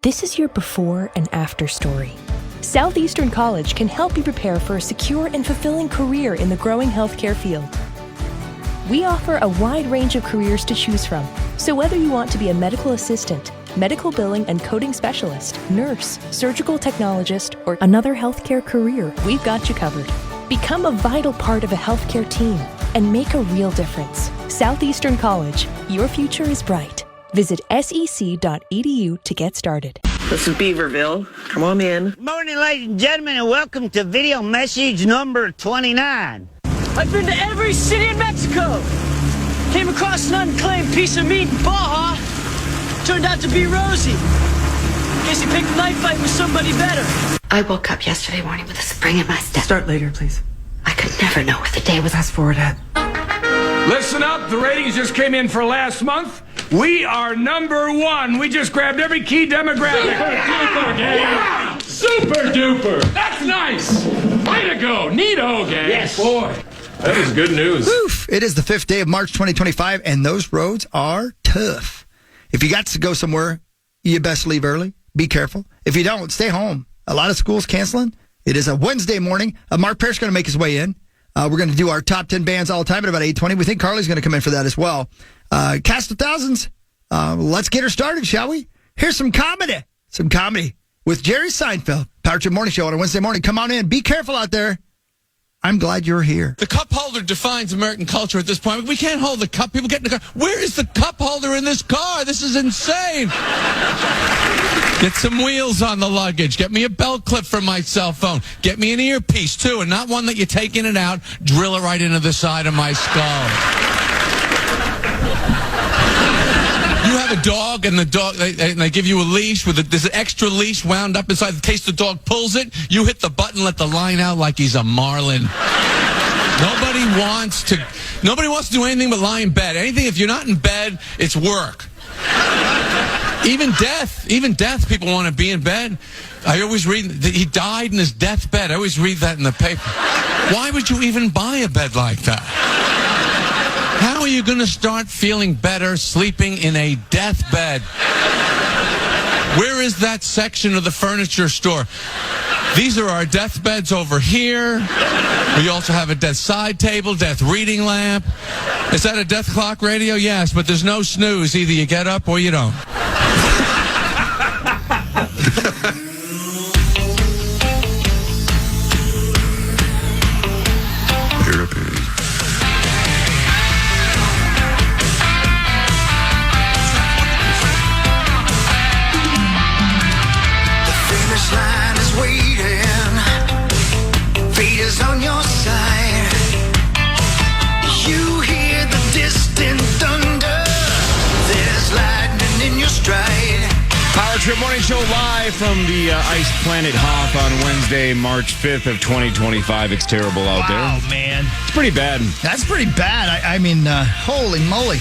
This is your before and after story. Southeastern College can help you prepare for a secure and fulfilling career in the growing healthcare field. We offer a wide range of careers to choose from. So whether you want to be a medical assistant, medical billing and coding specialist, nurse, surgical technologist, or another healthcare career, we've got you covered. Become a vital part of a healthcare team and make a real difference. Southeastern College, your future is bright. Visit sec.edu to get started. This is Beaverville. Come on in. Good morning, ladies and gentlemen, and welcome to video message number 29. I've been to every city in Mexico. Came across an unclaimed piece of meat in Baja. Turned out to be Rosie. Guess he picked a knife fight with somebody better. I woke up yesterday morning with a spring in my step. Start later, please. I could never know what the day was. Fast forward, Ed. Listen up, the ratings just came in for last month. We are number one. We just grabbed every key demographic. Super duper, gang. Yeah. Super duper. That's nice. Way to go. Neato, gang. Yes. Boy, that is good news. Oof. It is the 5th day of March 2025, and those roads are tough. If you got to go somewhere, you best leave early. Be careful. If you don't, stay home. A lot of schools canceling. It is a Wednesday morning. Mark Parrish is going to make his way in. We're going to do our top 10 bands all the time at about 8:20. We think Carly's going to come in for that as well. Cast of Thousands. Let's get her started, shall we? Here's some comedy. Some comedy with Jerry Seinfeld. Power Trip Morning Show on a Wednesday morning. Come on in. Be careful out there. I'm glad you're here. The cup holder defines American culture at this point. We can't hold the cup. People get in the car. Where is the cup holder in this car? This is insane. Get some wheels on the luggage. Get me a belt clip for my cell phone. Get me an earpiece, too, and not one that you take in and out. Drill it right into the side of my skull. You have a dog, and the dog, they give you a leash there's an extra leash wound up inside. In case the dog pulls it, you hit the button, let the line out like he's a marlin. Nobody wants to do anything but lie in bed. Anything, if you're not in bed, it's work. Even death, people want to be in bed. I always read that he died in his deathbed. I always read that in the paper. Why would you even buy a bed like that? How are you going to start feeling better sleeping in a deathbed? Where is that section of the furniture store? These are our deathbeds over here. We also have a death side table, death reading lamp. Is that a death clock radio? Yes, but there's no snooze. Either you get up or you don't. On your side, you hear the distant thunder. There's lightning in your stride. Power Trip Morning Show live from the ice planet Hoth on Wednesday, March 5th of 2025. It's terrible out there. Wow, man. It's pretty bad. That's pretty bad. I mean, holy moly.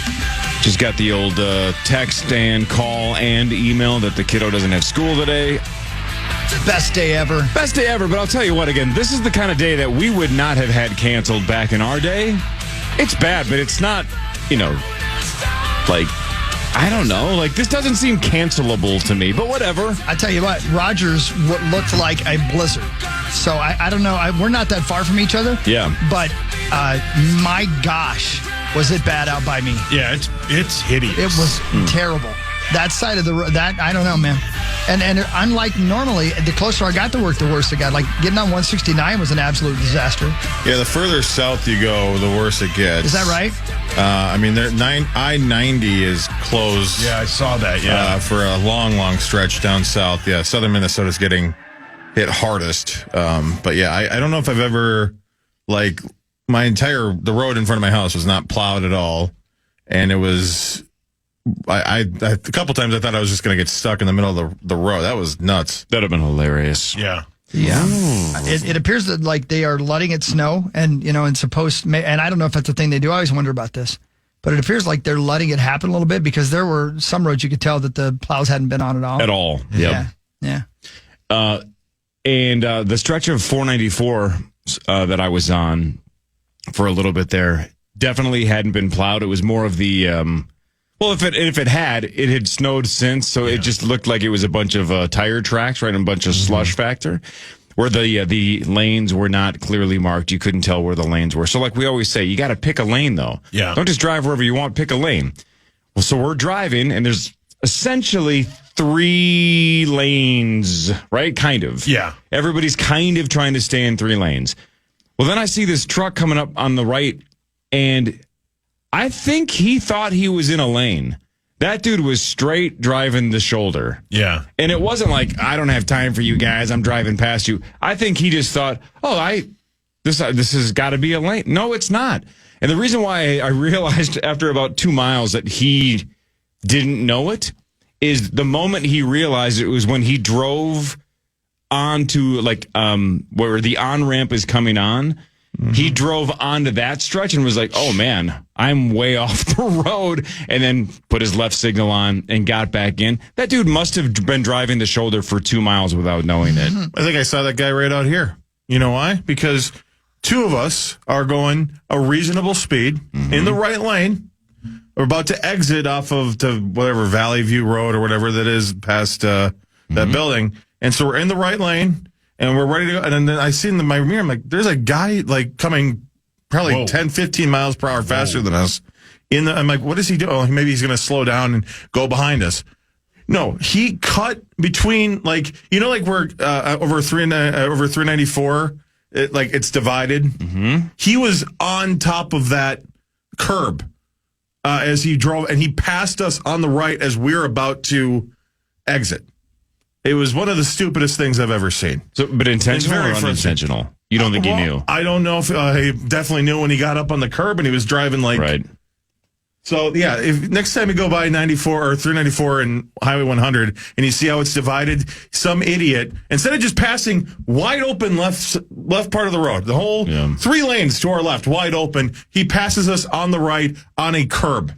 Just got the old text and call and email that the kiddo doesn't have school today. Best day ever. Best day ever, but I'll tell you what, again, this is the kind of day that we would not have had canceled back in our day. It's bad, but it's not, I don't know. This doesn't seem cancelable to me, but whatever. I tell you what, Rogers looked like a blizzard. So I don't know. We're not that far from each other. Yeah. But my gosh, was it bad out by me. Yeah, it's hideous. It was terrible. That side of the road, I don't know, man. And unlike normally, the closer I got to work, the worse it got. Like, getting on 169 was an absolute disaster. Yeah, the further south you go, the worse it gets. Is that right? I-90 is closed. Yeah, I saw that, yeah. For a long, long stretch down south. Yeah, southern Minnesota's getting hit hardest. But yeah, I don't know if I've ever, the road in front of my house was not plowed at all. And it was... a couple times I thought I was just going to get stuck in the middle of the road. That was nuts. That'd have been hilarious. Yeah. Yeah. It appears that they are letting it snow and, and and I don't know if that's a thing they do. I always wonder about this, but it appears like they're letting it happen a little bit because there were some roads you could tell that the plows hadn't been on at all. At all. Yep. Yeah. And the stretch of 494 that I was on for a little bit there definitely hadn't been plowed. It was more of the Well, if it had snowed since, so it just looked like it was a bunch of tire tracks, right, and a bunch of slush factor, where the lanes were not clearly marked. You couldn't tell where the lanes were. So like we always say, you got to pick a lane, though. Yeah. Don't just drive wherever you want, pick a lane. Well, so we're driving, and there's essentially 3 lanes, right? Kind of. Yeah. Everybody's kind of trying to stay in 3 lanes. Well, then I see this truck coming up on the right, and I think he thought he was in a lane. That dude was straight driving the shoulder. Yeah. And it wasn't like, I don't have time for you guys, I'm driving past you. I think he just thought, this has got to be a lane. No, it's not. And the reason why I realized after about 2 miles that he didn't know it is the moment he realized it was when he drove onto where the on-ramp is coming on. He drove onto that stretch and was like, oh, man, I'm way off the road, and then put his left signal on and got back in. That dude must have been driving the shoulder for 2 miles without knowing it. I think I saw that guy right out here. You know why? Because 2 of us are going a reasonable speed in the right lane. We're about to exit off of to whatever Valley View Road or whatever that is past that building. And so we're in the right lane. And we're ready to go. And then I see in my mirror, I'm like, there's a guy coming probably 10, 15 miles per hour faster than us. I'm like, what is he doing? Oh, maybe he's going to slow down and go behind us. No, he cut between where over 394, it's divided. He was on top of that curb as he drove, and he passed us on the right as we're about to exit. It was one of the stupidest things I've ever seen. So, but intentional or unintentional? You don't think he knew? I don't know if he definitely knew when he got up on the curb and he was driving right. So, yeah, if next time you go by 94 or 394 and Highway 100 and you see how it's divided, some idiot, instead of just passing wide open left part of the road, the whole 3 lanes to our left, wide open, he passes us on the right on a curb.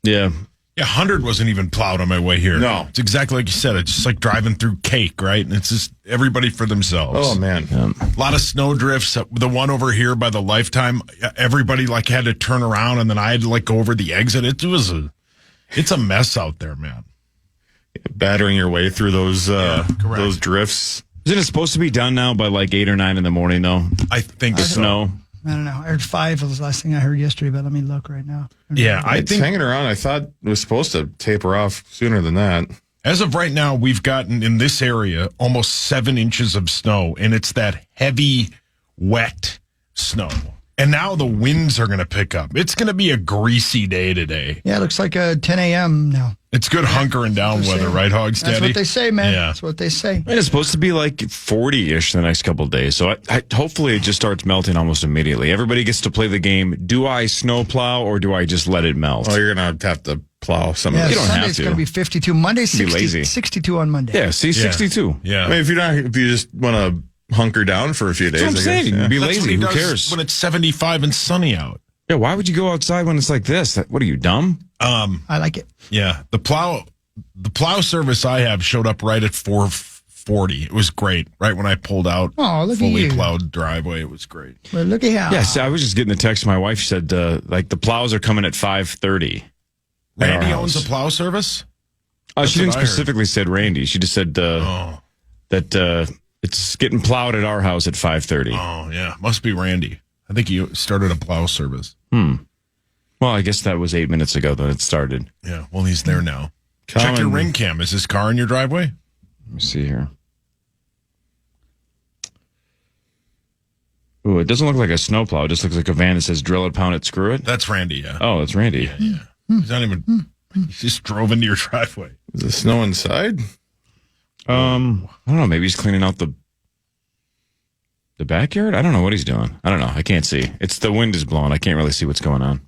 Yeah. Yeah, 100 wasn't even plowed on my way here. No. It's exactly like you said. It's just like driving through cake, right? And it's just everybody for themselves. Oh, man. A lot of snow drifts. The one over here by the Lifetime, everybody had to turn around, and then I had to go over the exit. It's a mess out there, man. Battering your way through those drifts. Isn't it supposed to be done now by 8 or 9 in the morning, though? I think the snow. I don't know. I heard 5 was the last thing I heard yesterday, but let me look right now. Yeah, I think think hanging around. I thought it was supposed to taper off sooner than that. As of right now, we've gotten in this area almost 7 inches of snow, and it's that heavy, wet snow. And now the winds are going to pick up. It's going to be a greasy day today. Yeah, it looks like 10 a.m. now. It's good hunkering down weather, right, Hog Steady? That's what they say, man. Yeah. That's what they say. And it's supposed to be 40-ish the next couple of days. So hopefully it just starts melting almost immediately. Everybody gets to play the game. Do I snow plow or do I just let it melt? Oh, you're going to have to plow some of it. it. You don't have to. It's going to be 52. Monday, 62 on Monday. Yeah, 62. Yeah. I mean, if you just want to hunker down for a few days, that's what I'm saying. Yeah. Be lazy. Who cares? When it's 75 and sunny out. Yeah, why would you go outside when it's like this? What are you, dumb? I like it. Yeah, the plow service I have showed up right at 4:40. It was great. Right when I pulled out, fully plowed driveway. It was great. Well, look at how. Yes, I was just getting the text from my wife. She said the plows are coming at 5:30. Randy owns a plow service. She didn't specifically said Randy. She just said that it's getting plowed at our house at 5:30. Oh yeah, must be Randy. I think he started a plow service. Well, I guess that was 8 minutes ago that it started. Yeah, well, he's there now. Check your ring cam. Is his car in your driveway? Let me see here. Ooh, it doesn't look like a snowplow. It just looks like a van that says drill it, pound it, screw it. That's Randy, yeah. Oh, that's Randy. Yeah. He's not even... He just drove into your driveway. Is the snow inside? I don't know. Maybe he's cleaning out the backyard? I don't know what he's doing. I don't know. I can't see. The wind is blowing. I can't really see what's going on.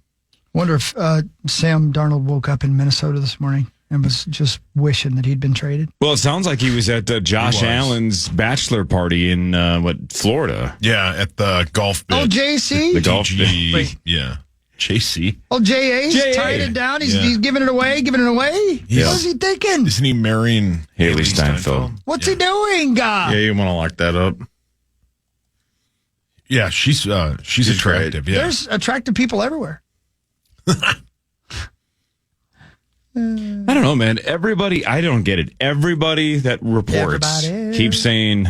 Wonder if Sam Darnold woke up in Minnesota this morning and was just wishing that he'd been traded. Well, it sounds like he was at Josh Allen's bachelor party in Florida. Yeah, at the golf bit. Oh, JC? The golf bit. Wait. Yeah. JC. Oh, J.A.'s tied it down. He's giving it away. What is he thinking? Isn't he marrying Haley Steinfeld? What's he doing, God? Yeah, you want to lock that up. Yeah, she's attractive. Yeah. There's attractive people everywhere. I don't know, man. I don't get it. Everybody that reports keeps saying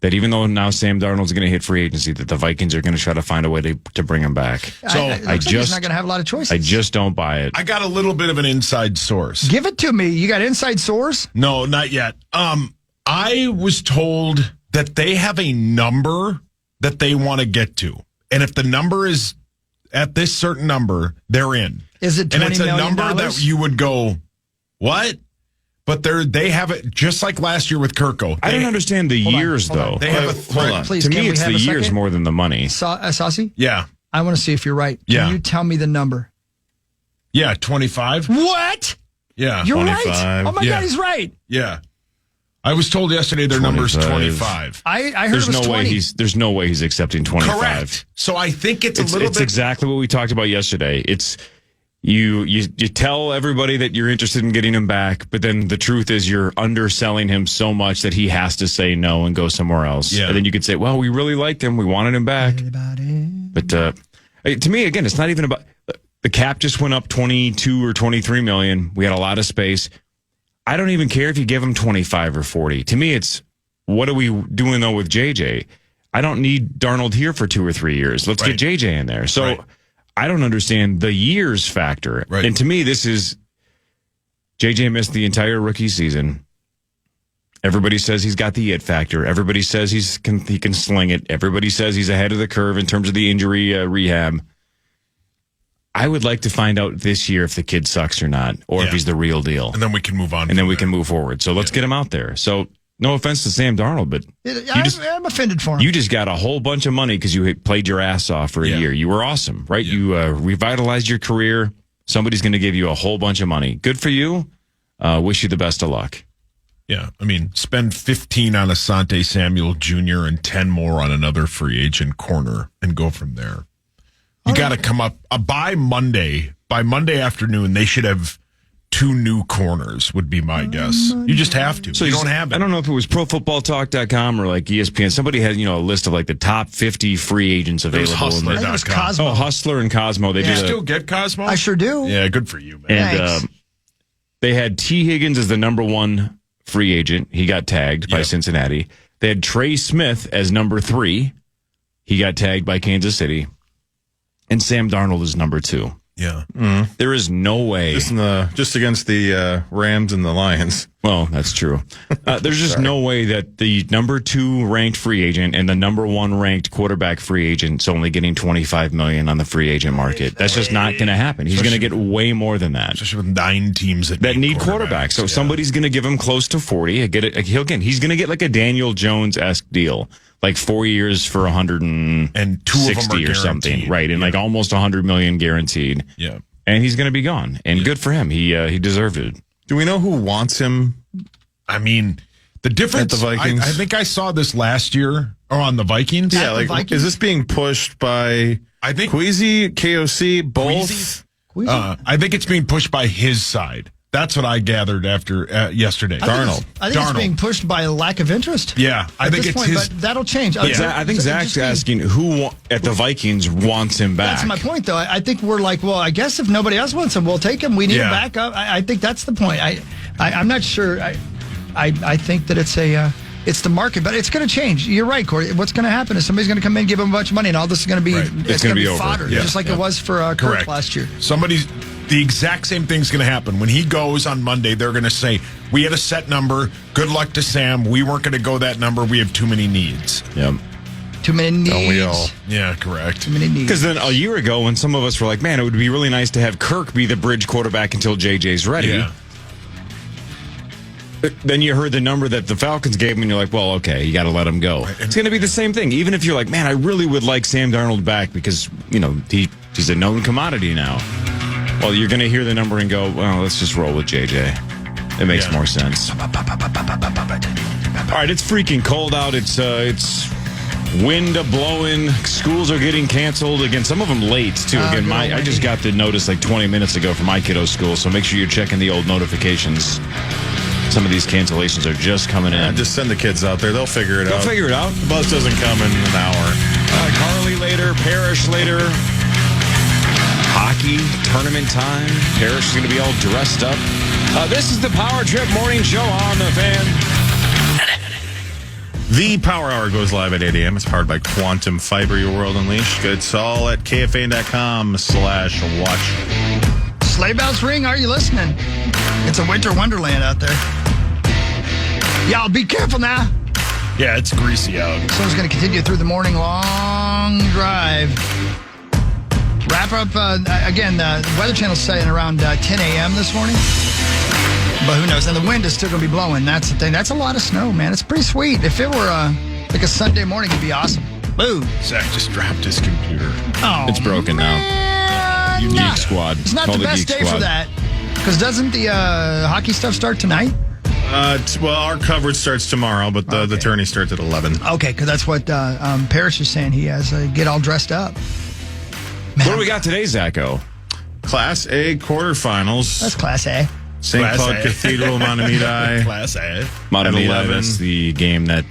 that even though now Sam Darnold's going to hit free agency, that the Vikings are going to try to find a way to bring him back. So he's not going to have a lot of choices. I just don't buy it. I got a little bit of an inside source. Give it to me. You got inside source? No, not yet. I was told that they have a number that they want to get to. And if the number is at this certain number, they're in. Is it $20 And it's a million? number that you would go, what? But they have it just like last year with Kirko. I don't understand the years, though. They have a hold on. Please, to can me, we it's have the a years second? more than the money. Saucy? Yeah. I want to see if you're right. Can you tell me the number? Yeah, 25. What? Yeah. You're 25. right. Oh, my Yeah. God, he's right. Yeah. I was told yesterday their number is 25. I heard There's it was no 20. way there's no way he's accepting 25. Correct. So I think it's a little It's bit. exactly what we talked about yesterday. It's you tell everybody that you're interested in getting him back, but then the truth is you're underselling him so much that he has to say no and go somewhere else. Yeah. And then you could say, well, we really liked him. We wanted him back. But to me, again, it's not even about the cap just went up 22 or 23 million. We had a lot of space. I don't even care if you give him 25 or 40. To me, it's what are we doing, though, with JJ? I don't need Darnold here for 2 or 3 years. Let's get JJ in there. So I don't understand the years factor. Right. And to me, this is JJ missed the entire rookie season. Everybody says he's got the it factor. Everybody says he can sling it. Everybody says he's ahead of the curve in terms of the injury rehab. I would like to find out this year if the kid sucks or not, or if he's the real deal. And then we can move on. And then we can move forward. So let's get him out there. So no offense to Sam Darnold, but I'm offended for him. you just got a whole bunch of money because you played your ass off for a year. You were awesome, right? Yeah. You revitalized your career. Somebody's going to give you a whole bunch of money. Good for you. Wish you the best of luck. Yeah, I mean, spend 15 on Asante Samuel Jr. and 10 more on another free agent corner and go from there. You got to come up by Monday. By Monday afternoon, they should have 2 new corners, would be my guess. You just have to. So you don't have it. I don't know if it was ProFootballTalk.com or like ESPN. Somebody had, a list of like the top 50 free agents available. Hustler.com. Oh, Hustler and Cosmo. They still get Cosmo? I sure do. Yeah, good for you, man. And they had T. Higgins as the number 1 free agent. He got tagged by Cincinnati. They had Trey Smith as number 3. He got tagged by Kansas City. And Sam Darnold is number 2. Yeah. Mm-hmm. There is no way. Just against the Rams and the Lions. Well, that's true. There's just no way that the number 2 ranked free agent and the number 1 ranked quarterback free agent is only getting $25 million on the free agent market. That's just not going to happen. He's going to get way more than that. Especially with 9 teams that need quarterbacks. So somebody's going to give him close to 40. He's going to get like a Daniel Jones-esque deal. Like 4 years for 160 and 2 of them are or something, right? And like almost 100 million guaranteed. Yeah, and he's going to be gone. And good for him. He deserved it. Do we know who wants him? I mean, the difference. At the Vikings? I think I saw this last year on the Vikings. Yeah, like is this being pushed by? I think Queasy, KOC, both. I think it's being pushed by his side. That's what I gathered after yesterday. I think it's being pushed by a lack of interest. Yeah, I think it's his. But that'll change. I think Zach's asking who at the Vikings wants him back. That's my point, though. I think we're like, well, I guess if nobody else wants him, we'll take him. We need him back up. I think that's the point. I'm not sure. I think that it's the market, but it's going to change. You're right, Corey. What's going to happen is somebody's going to come in, give him a bunch of money, and all this is going to be it's going to be fodder, just like it was for Kirk last year. The exact same thing's going to happen. When he goes on Monday, they're going to say, we had a set number. Good luck to Sam. We weren't going to go that number. We have too many needs. Yep. Too many needs. Don't we all? Yeah, correct. Too many needs. Because then a year ago, when some of us were like, man, it would be really nice to have Kirk be the bridge quarterback until JJ's ready. Yeah. But then you heard the number that the Falcons gave him, and you're like, well, okay, you got to let him go. Right. It's going to be the same thing. Even if you're like, man, I really would like Sam Darnold back because, he's a known commodity now. Well, you're going to hear the number and go, well, let's just roll with JJ. It makes more sense. All right, it's freaking cold out. It's wind blowing. Schools are getting canceled. Again, some of them late, too. Again, I just got the notice like 20 minutes ago from my kiddo's school, so make sure you're checking the old notifications. Some of these cancellations are just coming in. Just send the kids out there. They'll figure it out. They'll figure it out. The bus doesn't come in an hour. Carly later, Parrish later. hockey tournament time. Parrish is going to be all dressed up. This is the Power Trip Morning Show on the Fan. The Power Hour goes live at 8 a.m. It's powered by Quantum Fiber, your world unleashed. It's all at KFAN.com/watch. Sleigh bells ring. Are you listening? It's a winter wonderland out there. Y'all be careful now. Yeah, it's greasy out. Sun's going to continue through the morning long drive. Wrap up, again, the Weather Channel's saying around 10 a.m. this morning. But who knows? And the wind is still going to be blowing. That's the thing. That's a lot of snow, man. It's pretty sweet. If it were like a Sunday morning, it'd be awesome. Boo. Zach just dropped his computer. Oh, it's broken now. You Geek Squad. It's not the best day for that. Because doesn't the hockey stuff start tonight? Well, our coverage starts tomorrow, but the tourney starts at 11. Okay, because that's what Parrish is saying. He has to get all dressed up. Man. What do we got today, Zacho? Class A quarterfinals. That's Class A. St. Cloud Cathedral, Montemedi. Class A. Montemedi, that's the game that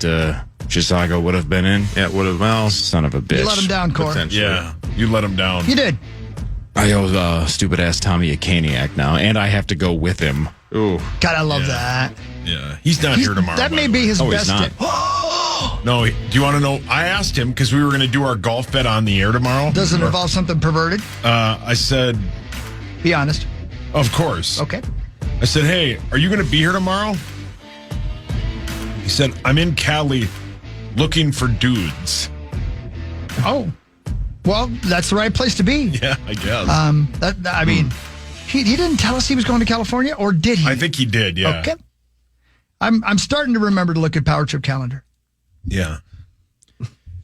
Chisago would have been in. Yeah, it would have. Well, son of a bitch. You let him down, Cory. Yeah, you let him down. You did. I owe stupid-ass Tommy a Caniac now, and I have to go with him. Ooh. God, I love that. Yeah, he's not here tomorrow. That may be his best day. No, do you want to know? I asked him because we were going to do our golf bet on the air tomorrow. Does it involve something perverted? I said... Be honest. Of course. Okay. I said, hey, are you going to be here tomorrow? He said, I'm in Cali looking for dudes. Oh. Well, that's the right place to be. Yeah, I guess. I mean, he didn't tell us he was going to California, or did he? I think he did, yeah. Okay. I'm starting to remember to look at Power Trip calendar. Yeah.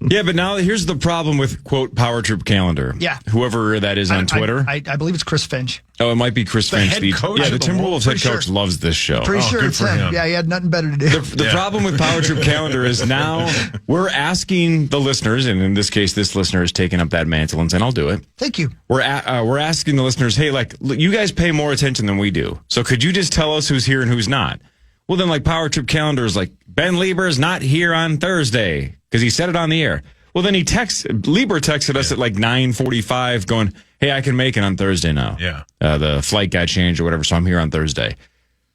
Yeah, but now here's the problem with, quote, Power Trip calendar. Yeah. Whoever that is on Twitter. I believe it's Chris Finch. Oh, it might be Chris Finch. Head coach the Timberwolves head coach loves this show. Pretty sure it's him. Yeah, he had nothing better to do. The problem with Power Trip calendar is now we're asking the listeners, and in this case, this listener has taken up that mantle and saying, I'll do it. Thank you. We're asking the listeners, hey, like, you guys pay more attention than we do. So could you just tell us who's here and who's not? Well, then, like, Power Trip calendar is like, Ben Lieber is not here on Thursday because he said it on the air. Well, then Lieber texted us at like 9:45 going, hey, I can make it on Thursday now. Yeah. The flight got changed or whatever, so I'm here on Thursday.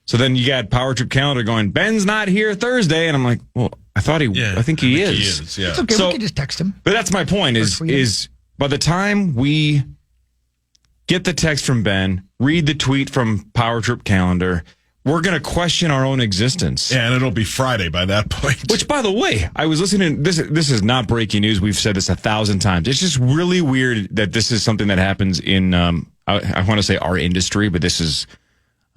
So then you got Power Trip calendar going, Ben's not here Thursday. And I'm like, well, I think he is. He is, yeah. It's okay, we can just text him. But that's my point is by the time we get the text from Ben, read the tweet from Power Trip calendar, we're going to question our own existence. Yeah, and it'll be Friday by that point. Which, by the way, I was listening. This is not breaking news. We've said this 1,000 times. It's just really weird that this is something that happens in, I want to say our industry, but this is...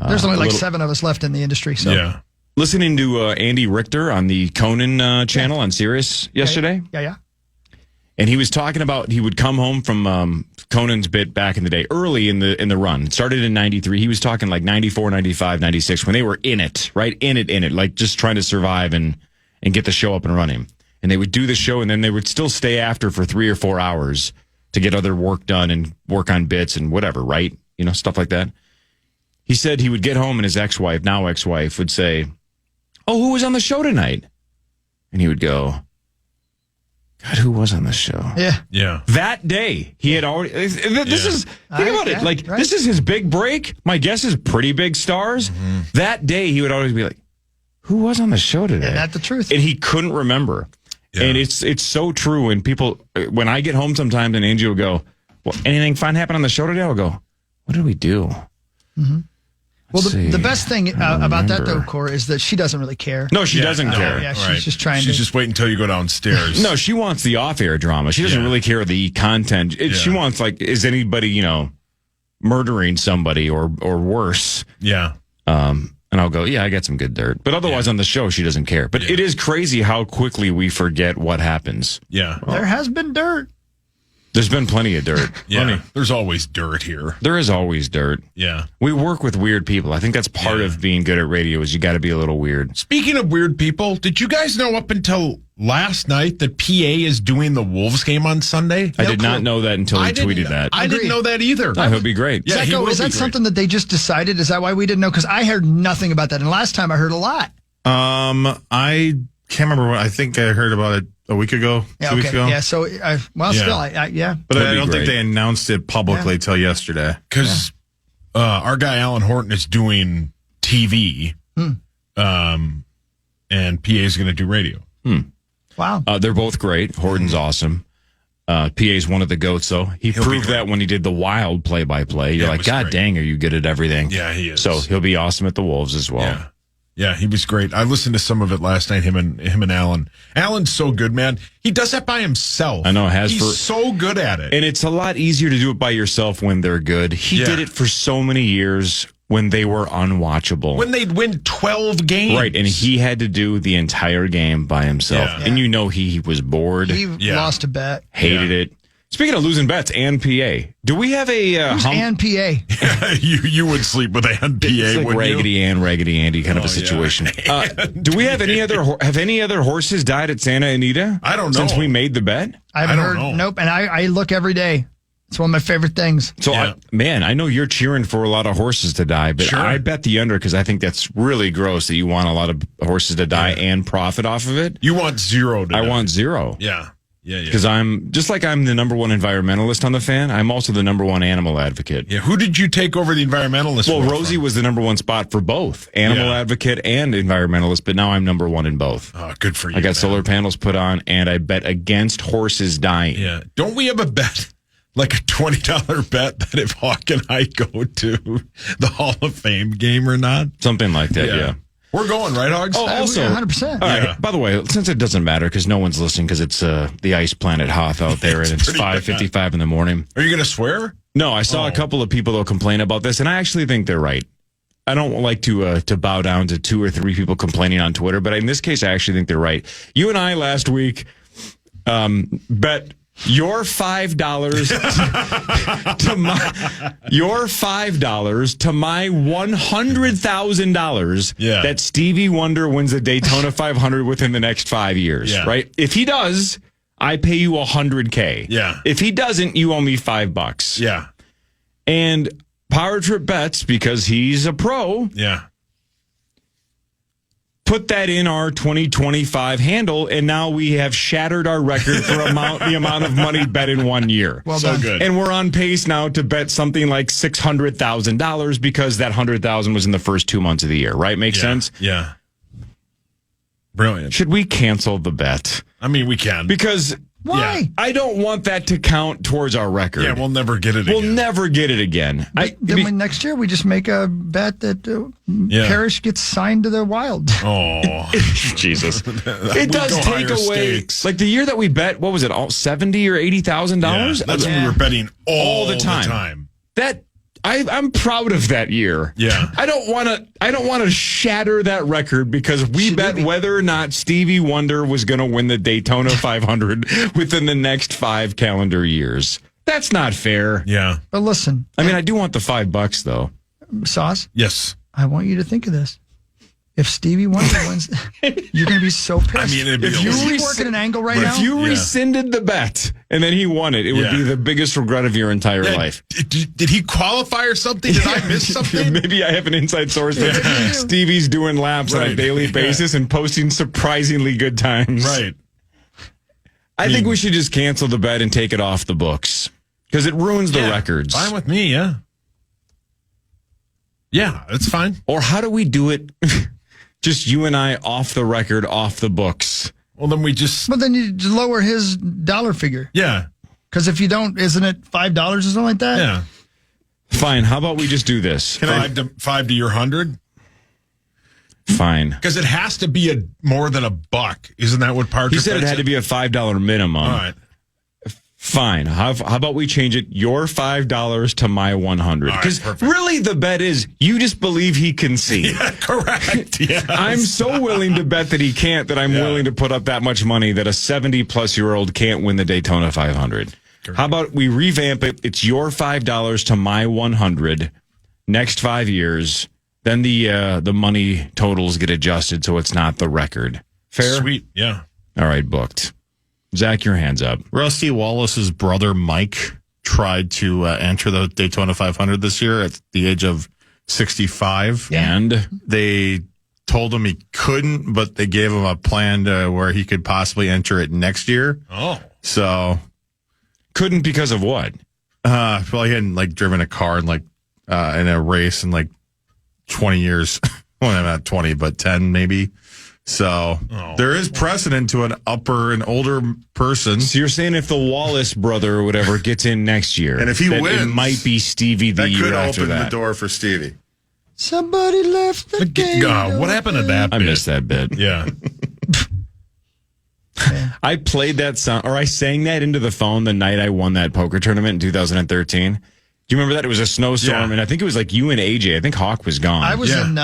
There's only like 7 of us left in the industry. So. Yeah. Listening to Andy Richter on the Conan channel on Sirius yesterday. Yeah. And he was talking about he would come home from Conan's bit back in the day, early in the run. It started in 93. He was talking like 94, 95, 96, when they were in it, right? In it, like just trying to survive and get the show up and running. And they would do the show, and then they would still stay after for 3 or 4 hours to get other work done and work on bits and whatever, right? You know, stuff like that. He said he would get home and his ex-wife would say, oh, who was on the show tonight? And he would go, God, who was on the show? Yeah. That day, he had already... Think about it. Like, this is his big break. My guess is pretty big stars. Mm-hmm. That day, he would always be like, who was on the show today? Isn't that the truth? And he couldn't remember. Yeah. And it's so true. And people... When I get home sometimes and Angie will go, well, anything fun happened on the show today? I'll go, what did we do? Mm-hmm. Well, the best thing about that, though, Cory, is that she doesn't really care. No, she doesn't care. Yeah, she's just trying She's just waiting until you go downstairs. No, she wants the off-air drama. She doesn't really care the content. She wants, like, is anybody, murdering somebody or worse? Yeah. And I'll go, yeah, I got some good dirt. But otherwise on the show, she doesn't care. But it is crazy how quickly we forget what happens. Yeah. There has been dirt. There's been plenty of dirt. Yeah, there's always dirt here. There is always dirt. Yeah. We work with weird people. I think that's part of being good at radio is you got to be a little weird. Speaking of weird people, did you guys know up until last night that PA is doing the Wolves game on Sunday? I did not know that until he tweeted that. I didn't know that either. That would be great. Yeah, Zacho, is that something that they just decided? Is that why we didn't know? Because I heard nothing about that. And last time I heard a lot. I can't remember. I think I heard about it a week ago, 2 weeks ago. Yeah, so, still, yeah. But I don't think they announced it publicly till yesterday. Because our guy Alan Horton is doing TV, and PA is going to do radio. Wow. They're both great. Horton's awesome. PA's one of the GOATs, though. He'll proved that when he did the Wild play-by-play. You're like, God dang, are you good at everything? Yeah, he is. So he'll be awesome at the Wolves as well. Yeah, he was great. I listened to some of it last night, him and Alan. Alan's so good, man. He does that by himself. I know. He's so good at it. And it's a lot easier to do it by yourself when they're good. He did it for so many years when they were unwatchable. When they'd win 12 games. Right, and he had to do the entire game by himself. Yeah. And you know he was bored. He lost a bet. Hated it. Speaking of losing bets and PA, do we have a... Who's Ann PA? you would sleep with Ann PA, it's like wouldn't Raggedy you? Ann, Raggedy Andy kind of a situation. Do we have any other... Have any other horses died at Santa Anita? I don't know. Since we made the bet? I haven't heard. Nope, and I look every day. It's one of my favorite things. So, I know you're cheering for a lot of horses to die, but I bet the under because I think that's really gross that you want a lot of horses to die and profit off of it. You want zero to die. I want zero. Yeah. Because I'm just like I'm the number one environmentalist on the fan. I'm also the number one animal advocate. Yeah. Who did you take over the environmentalist? Well, Rosie was the number one spot for both animal advocate and environmentalist, but now I'm number one in both. Oh, good for you. I got solar panels put on, and I bet against horses dying. Yeah. Don't we have a bet? Like a $20 bet that if Hawk and I go to the Hall of Fame game or not? Something like that, yeah. We're going, right, Hogs? Oh, also, 100%. All right, by the way, since it doesn't matter because no one's listening because it's the ice planet Hoth out there and it's 5:55 in the morning. Are you going to swear? No, I saw a couple of people that complain about this, and I actually think they're right. I don't like to bow down to 2 or 3 people complaining on Twitter, but in this case, I actually think they're right. You and I last week bet your $5 to my $100,000 that Stevie Wonder wins the Daytona 500 within the next 5 years, right? If he does, I pay you $100K. Yeah. If he doesn't, you owe me $5. Yeah. And Power Trip Bets, because he's a pro. Yeah. Put that in our 2025 handle, and now we have shattered our record for the amount of money bet in 1 year. Well done. Good. And we're on pace now to bet something like $600,000 because that $100,000 was in the first 2 months of the year, right? Makes sense? Yeah. Brilliant. Should we cancel the bet? I mean, we can. Because why? I don't want that to count towards our record. Yeah, we'll never get it again. We'll never get it again. Then next year we just make a bet that Parrish gets signed to the Wild. Oh, Jesus! It does take away stakes. like the year that we bet. What was it? All $70,000 or $80,000. That's when we were betting all the time. That I'm proud of that year. Yeah. I don't want to shatter that record because we bet whether or not Stevie Wonder was going to win the Daytona 500 within the next 5 calendar years. That's not fair. Yeah. But listen. I mean, I do want the $5 though. Sauce? Yes. I want you to think of this. If Stevie Wonder wins, you're going to be so pissed. I mean, it'd be if you work at an angle right now. If you rescinded the bet and then he won it, it would be the biggest regret of your entire life. Did he qualify or something? Did I miss something? Maybe I have an inside source that Stevie's doing laps on a daily basis and posting surprisingly good times. Right. I think we should just cancel the bet and take it off the books because it ruins the records. Fine with me, yeah. Yeah, that's fine. Or how do we do it? Just you and I off the record, off the books. Well, then we just... But then you just lower his dollar figure. Yeah. Because if you don't, isn't it $5 or something like that? Yeah. Fine. How about we just do this? Five to your 100? Fine. Because it has to be more than $1. Isn't that what Parker He said it had to be a $5 minimum. All right. Fine. How about we change it? Your $5 to my 100. Because really the bet is you just believe he can see. Yeah, correct. Yes. I'm so willing to bet that he can't that I'm willing to put up that much money that a 70-plus-year-old can't win the Daytona 500. Correct. How about we revamp it? It's your $5 to my 100. Next 5 years, then the money totals get adjusted so it's not the record. Fair? Sweet. Yeah. All right, booked. Zach, your hands up. Rusty Wallace's brother, Mike, tried to enter the Daytona 500 this year at the age of 65. And they told him he couldn't, but they gave him a plan to where he could possibly enter it next year. Oh. So. Couldn't because of what? Well, he hadn't like driven a car in like in a race in like 20 years. Well, not 20, but 10 maybe. So there is precedent to an older person. So you're saying if the Wallace brother or whatever gets in next year, and if he wins, it might be Stevie the year after that. That could open the door for Stevie. Somebody left the gate. What happened to that bit? I missed that bit. Yeah. I played that song, or I sang that into the phone the night I won that poker tournament in 2013. Do you remember that? It was a snowstorm, and I think it was like you and AJ. I think Hawk was gone. I was in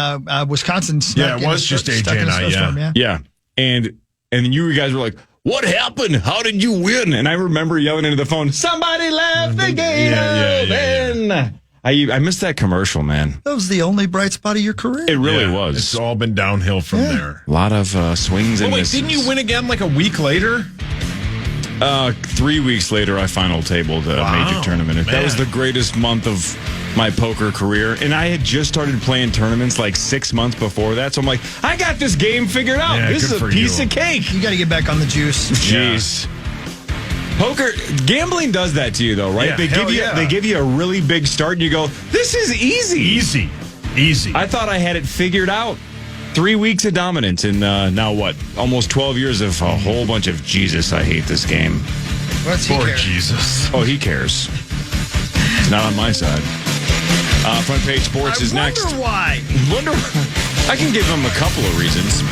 Wisconsin. Yeah, it was just AJ and I, Yeah. And you guys were like, what happened? How did you win? And I remember yelling into the phone, somebody left the gate open. I missed that commercial, man. That was the only bright spot of your career. It really was. It's all been downhill from there. A lot of swings and misses. Didn't you win again like a week later? 3 weeks later, I final tabled a major tournament. That was the greatest month of my poker career. And I had just started playing tournaments like 6 months before that. So I'm like, I got this game figured out. Yeah, this is a piece of cake. You got to get back on the juice. Jeez. Poker, gambling does that to you, though, right? Yeah, they give you a really big start, and you go, "This is easy, easy." I thought I had it figured out. 3 weeks of dominance, and now what? Almost 12 years of a whole bunch of Jesus. I hate this game. Poor Jesus. Oh, he cares. It's not on my side. Front Page Sports is next. Why? Wonder. I can give him a couple of reasons.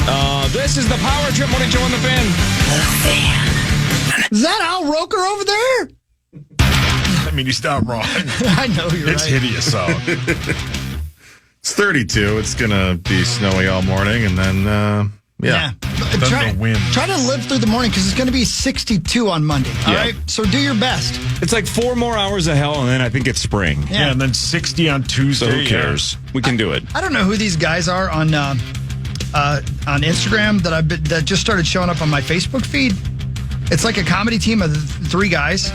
This is the Power Trip Morning Show on the Fan. The Fan. Is that Al Roker over there? I mean, he's not wrong. I know you're It's right. hideous out. It's 32. It's going to be snowy all morning, and then, Try, the wind. try to live through the morning because it's going to be 62 on Monday. All right? So do your best. It's like 4 more hours of hell, and then I think it's spring. Yeah, and then 60 on Tuesday. So who cares? We can do it. I don't know who these guys are on Instagram that just started showing up on my Facebook feed. It's like a comedy team of 3 guys.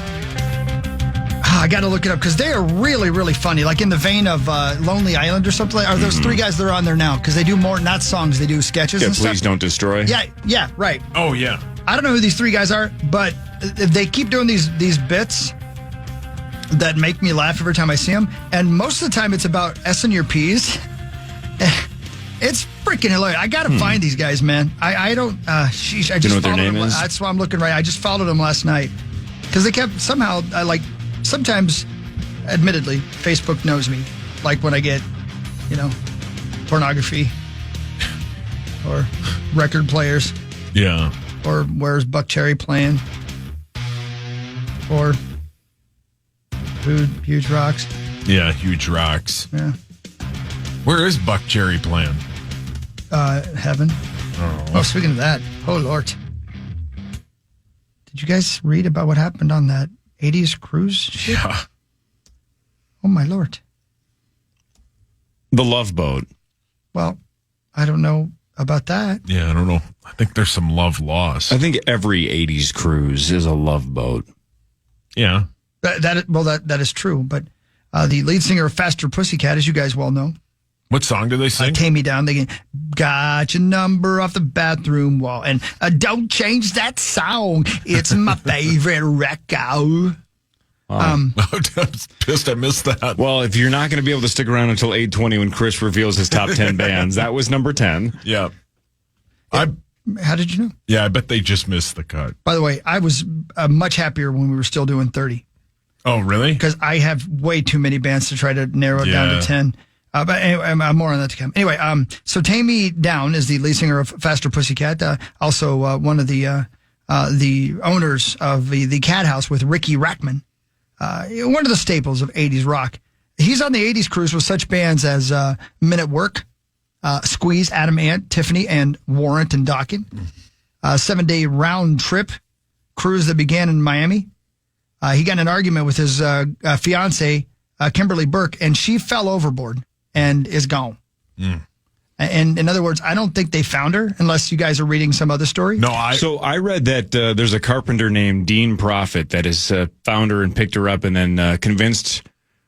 I got to look it up because they are really, really funny. Like in the vein of Lonely Island or something. Are those 3 guys that are on there now? Because they do more, not songs, they do sketches and stuff. Please Don't Destroy. Yeah, right. Oh, yeah. I don't know who these 3 guys are, but they keep doing these bits that make me laugh every time I see them. And most of the time it's about S&, your P's. It's freaking hilarious. I got to find these guys, man. I don't, sheesh. I just you know what their followed name them. is? That's why I'm looking right. I just followed them last night. Because they kept, somehow, sometimes, admittedly, Facebook knows me. Like when I get, pornography or record players. Yeah. Or where's Buck Cherry playing? Or Huge Rocks. Yeah, Huge Rocks. Yeah. Where is Buck Cherry playing? Heaven. Oh, speaking of that, oh Lord. Did you guys read about what happened on that 80s cruise ship? Yeah. Oh my Lord. The Love Boat. Well, I don't know about that. Yeah, I don't know. I think there's some love lost. I think every 80s cruise is a love boat. Yeah. That is true. But the lead singer of Faster Pussycat, as you guys well know. What song do they sing? Tame Me Down. They got your number off the bathroom wall. And don't change that song. It's my favorite record. I'm pissed I missed that. Well, if you're not going to be able to stick around until 8:20 when Chris reveals his top 10 bands, that was number 10. Yeah. How did you know? Yeah, I bet they just missed the cut. By the way, I was much happier when we were still doing 30. Oh, really? Because I have way too many bands to try to narrow it down to 10. But anyway, more on that to come. Anyway, so Tame Me Down is the lead singer of Faster Pussycat, also one of the owners of the Cat House with Ricky Rackman, one of the staples of 80s rock. He's on the 80s cruise with such bands as Men at Work, Squeeze, Adam Ant, Tiffany, and Warrant and Dawkins. 7-day round trip cruise that began in Miami. He got in an argument with his fiance, Kimberly Burke, and she fell overboard and is gone. And in other words, I don't think they found her unless you guys are reading some other story. No, So I read that there's a carpenter named Dean Prophet that has found her and picked her up and then convinced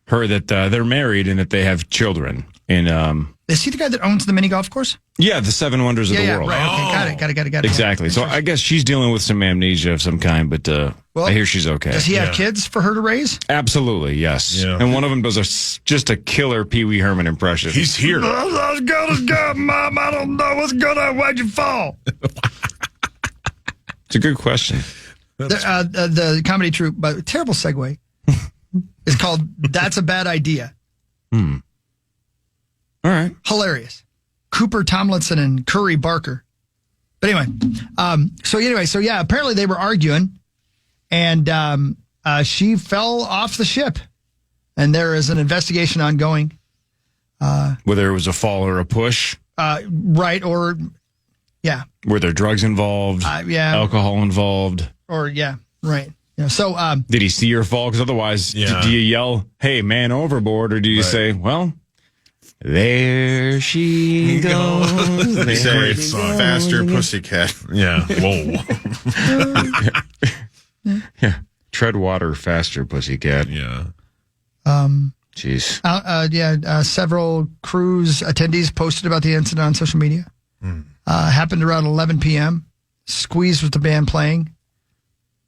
her that they're married and that they have children. And Is he the guy that owns the mini golf course? Yeah, the 7 Wonders of the World. Right. Okay, got it. Exactly. So I guess she's dealing with some amnesia of some kind, but I hear she's okay. Does he have kids for her to raise? Absolutely, yes. Yeah. And one of them does just a killer Pee Wee Herman impression. He's here. I was good as God, Mom. I don't know what's going on. Why'd you fall? It's a good question. The comedy troupe, but terrible segue, is called That's a Bad Idea. All right. Hilarious. Cooper Tomlinson and Curry Barker. But anyway, apparently they were arguing, and she fell off the ship, and there is an investigation ongoing. Whether it was a fall or a push. Right, or, yeah. Were there drugs involved? Yeah. Alcohol involved? Or, yeah, right. Yeah, so, did he see her fall? Because otherwise, do you yell, hey, man overboard, or do you say, well, there she goes. They say faster pussycat. Yeah. Whoa. Yeah. Tread water faster, pussycat. Yeah. Jeez. Several cruise attendees posted about the incident on social media. Happened around 11 p.m. Squeeze was the band playing.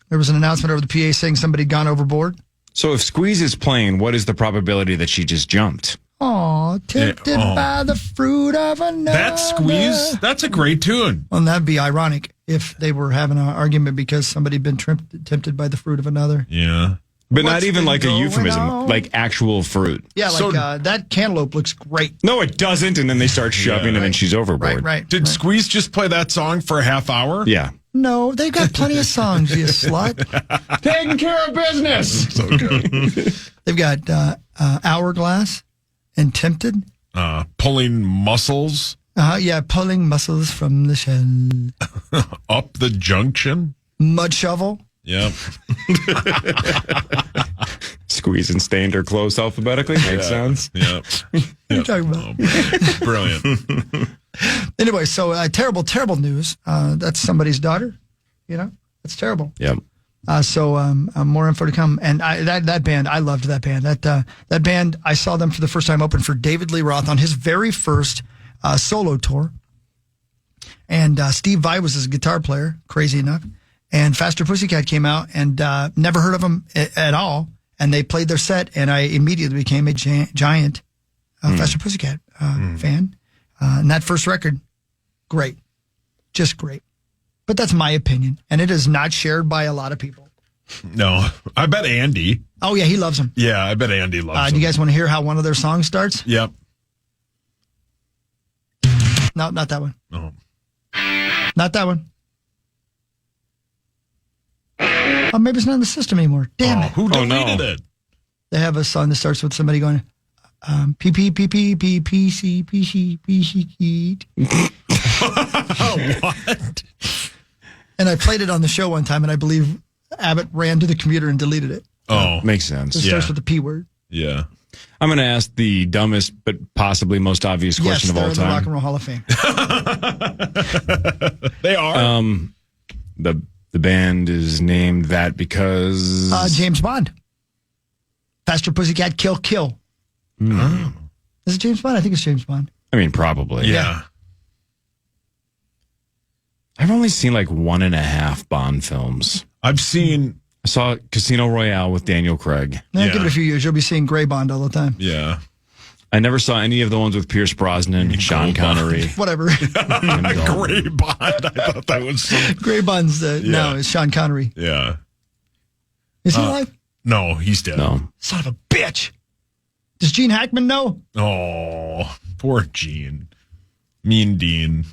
There was an announcement over the PA saying somebody had gone overboard. So if Squeeze is playing, what is the probability that she just jumped? Oh, tempted by the fruit of another. That Squeeze, that's a great tune. Well, that'd be ironic if they were having an argument because somebody had been tempted by the fruit of another. Yeah. But not even like a euphemism, like actual fruit. Yeah, like that cantaloupe looks great. No, it doesn't. And then they start shoving and then she's overboard. Right. Did Squeeze just play that song for a half hour? Yeah. No, they've got plenty of songs, you slut. Taking care of business. So good. They've got Hourglass and Tempted. Pulling muscles. Pulling muscles from the shell. Up the junction. Mud Shovel. Yep. Squeeze and stained her clothes alphabetically. Makes sense. Yep. What are you talking about? Brilliant. Anyway, so terrible news. That's somebody's daughter. You know, that's terrible. Yep. More info to come. And that band, I loved that band. That band, I saw them for the first time open for David Lee Roth on his very first solo tour. And Steve Vai was his guitar player, crazy enough. And Faster Pussycat came out, and never heard of them at all. And they played their set, and I immediately became a giant Faster Pussycat fan. And that first record, great. Just great. But that's my opinion, and it is not shared by a lot of people. No. I bet Andy. Oh, yeah, he loves them. Yeah, I bet Andy loves them. Do you guys want to hear how one of their songs starts? Yep. No, not that one. No. Not that one. Oh, maybe it's not in the system anymore. Damn it. Who deleted it? They have a song that starts with somebody going, P P P P P P C P C P C. What? And I played it on the show one time, and I believe Abbott ran to the computer and deleted it. Oh, makes sense. It starts with the P word. Yeah. I'm going to ask the dumbest but possibly most obvious question of all time. Yes, they're in the Rock and Roll Hall of Fame. They are. The band is named that because James Bond. Faster Pussycat Kill. Is it James Bond? I think it's James Bond. I mean, probably. Yeah. I've only seen like 1.5 Bond films. I saw Casino Royale with Daniel Craig. Give it a few years. You'll be seeing Gray Bond all the time. Yeah. I never saw any of the ones with Pierce Brosnan, Sean Connery. Whatever. Gray Bond. I thought that was some... Gray Bond's no, it's Sean Connery. Yeah. Is he alive? No, he's dead. No. Son of a bitch. Does Gene Hackman know? Oh, poor Gene. Mean Dean.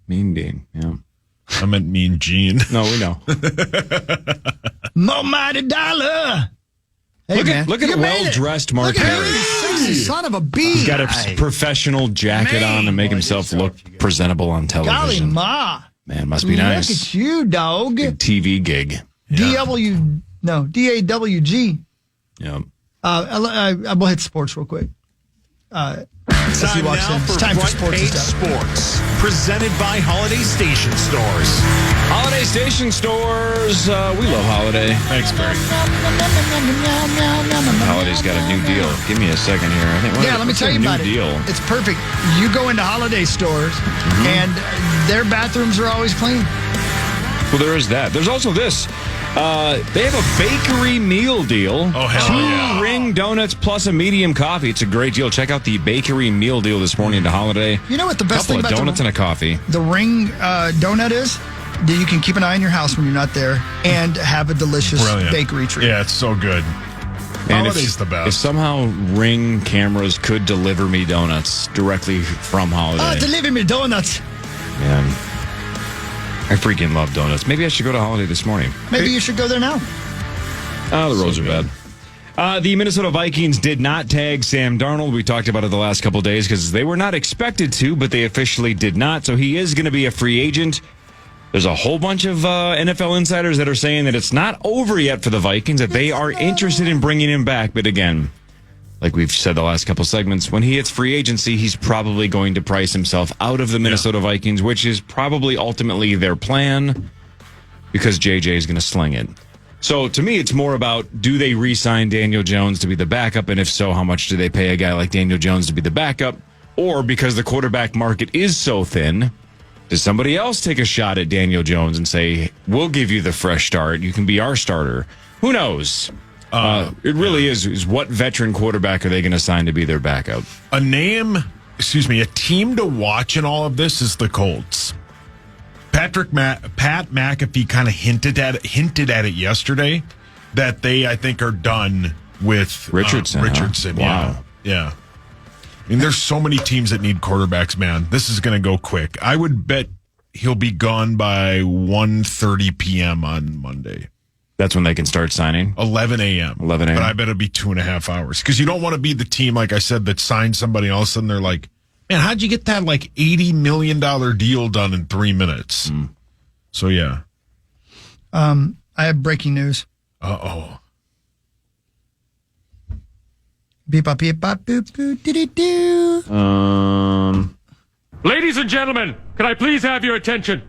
Mean Dean, yeah. I meant Mean Gene. No, we know. Mo mighty dollar. Hey, look at a well-dressed Mark Perry. Sexy son of a bee. He's got a professional jacket on to make himself look presentable on television. Golly ma. Man, must be nice. Look at you, dog. Good TV gig. DAWG. Yeah. We'll hit sports real quick. as he walks in. It's time for sports and stuff. Sports, presented by Holiday Station Stores. Holiday Station Stores. We love Holiday. Thanks, Barry. Holiday's got a new deal. Give me a second here. I think. Yeah, let me tell you about it. It's perfect. You go into Holiday stores, and their bathrooms are always clean. Well, there is that. There's also this. They have a bakery meal deal. Oh, hell 2 yeah. ring donuts plus a medium coffee. It's a great deal. Check out the bakery meal deal this morning to Holiday. You know what the best thing about donuts and a coffee. The ring donut is? That you can keep an eye on your house when you're not there and have a delicious bakery treat. Yeah, it's so good. And Holiday's the best. If somehow Ring cameras could deliver me donuts directly from Holiday. Deliver me donuts. Man, I freaking love donuts. Maybe I should go to Holiday this morning. Maybe you should go there now. Oh, the roads are bad. The Minnesota Vikings did not tag Sam Darnold. We talked about it the last couple of days because they were not expected to, but they officially did not. So he is going to be a free agent. There's a whole bunch of NFL insiders that are saying that it's not over yet for the Vikings, that they are interested in bringing him back. But again, like we've said the last couple segments, when he hits free agency, he's probably going to price himself out of the Minnesota Vikings, which is probably ultimately their plan because JJ is going to sling it. So to me, it's more about, do they re-sign Daniel Jones to be the backup? And if so, how much do they pay a guy like Daniel Jones to be the backup? Or because the quarterback market is so thin, does somebody else take a shot at Daniel Jones and say, we'll give you the fresh start. You can be our starter. Who knows? It really is what veteran quarterback are they going to sign to be their backup? A team to watch in all of this is the Colts. Pat McAfee kind of hinted at it yesterday that they, I think, are done with Richardson. Richardson. Wow. Yeah. I mean, there's so many teams that need quarterbacks, man. This is going to go quick. I would bet he'll be gone by 1:30 p.m. on Monday. That's when they can start signing? 11 a.m. 11 a.m. But I bet it'll be 2.5 hours. Because you don't want to be the team, like I said, that signs somebody and all of a sudden they're like, man, how'd you get that like $80 million deal done in 3 minutes? So, yeah. I have breaking news. Uh-oh. Beep bop beep bop boop boop diddy doo. Ladies and gentlemen, can I please have your attention?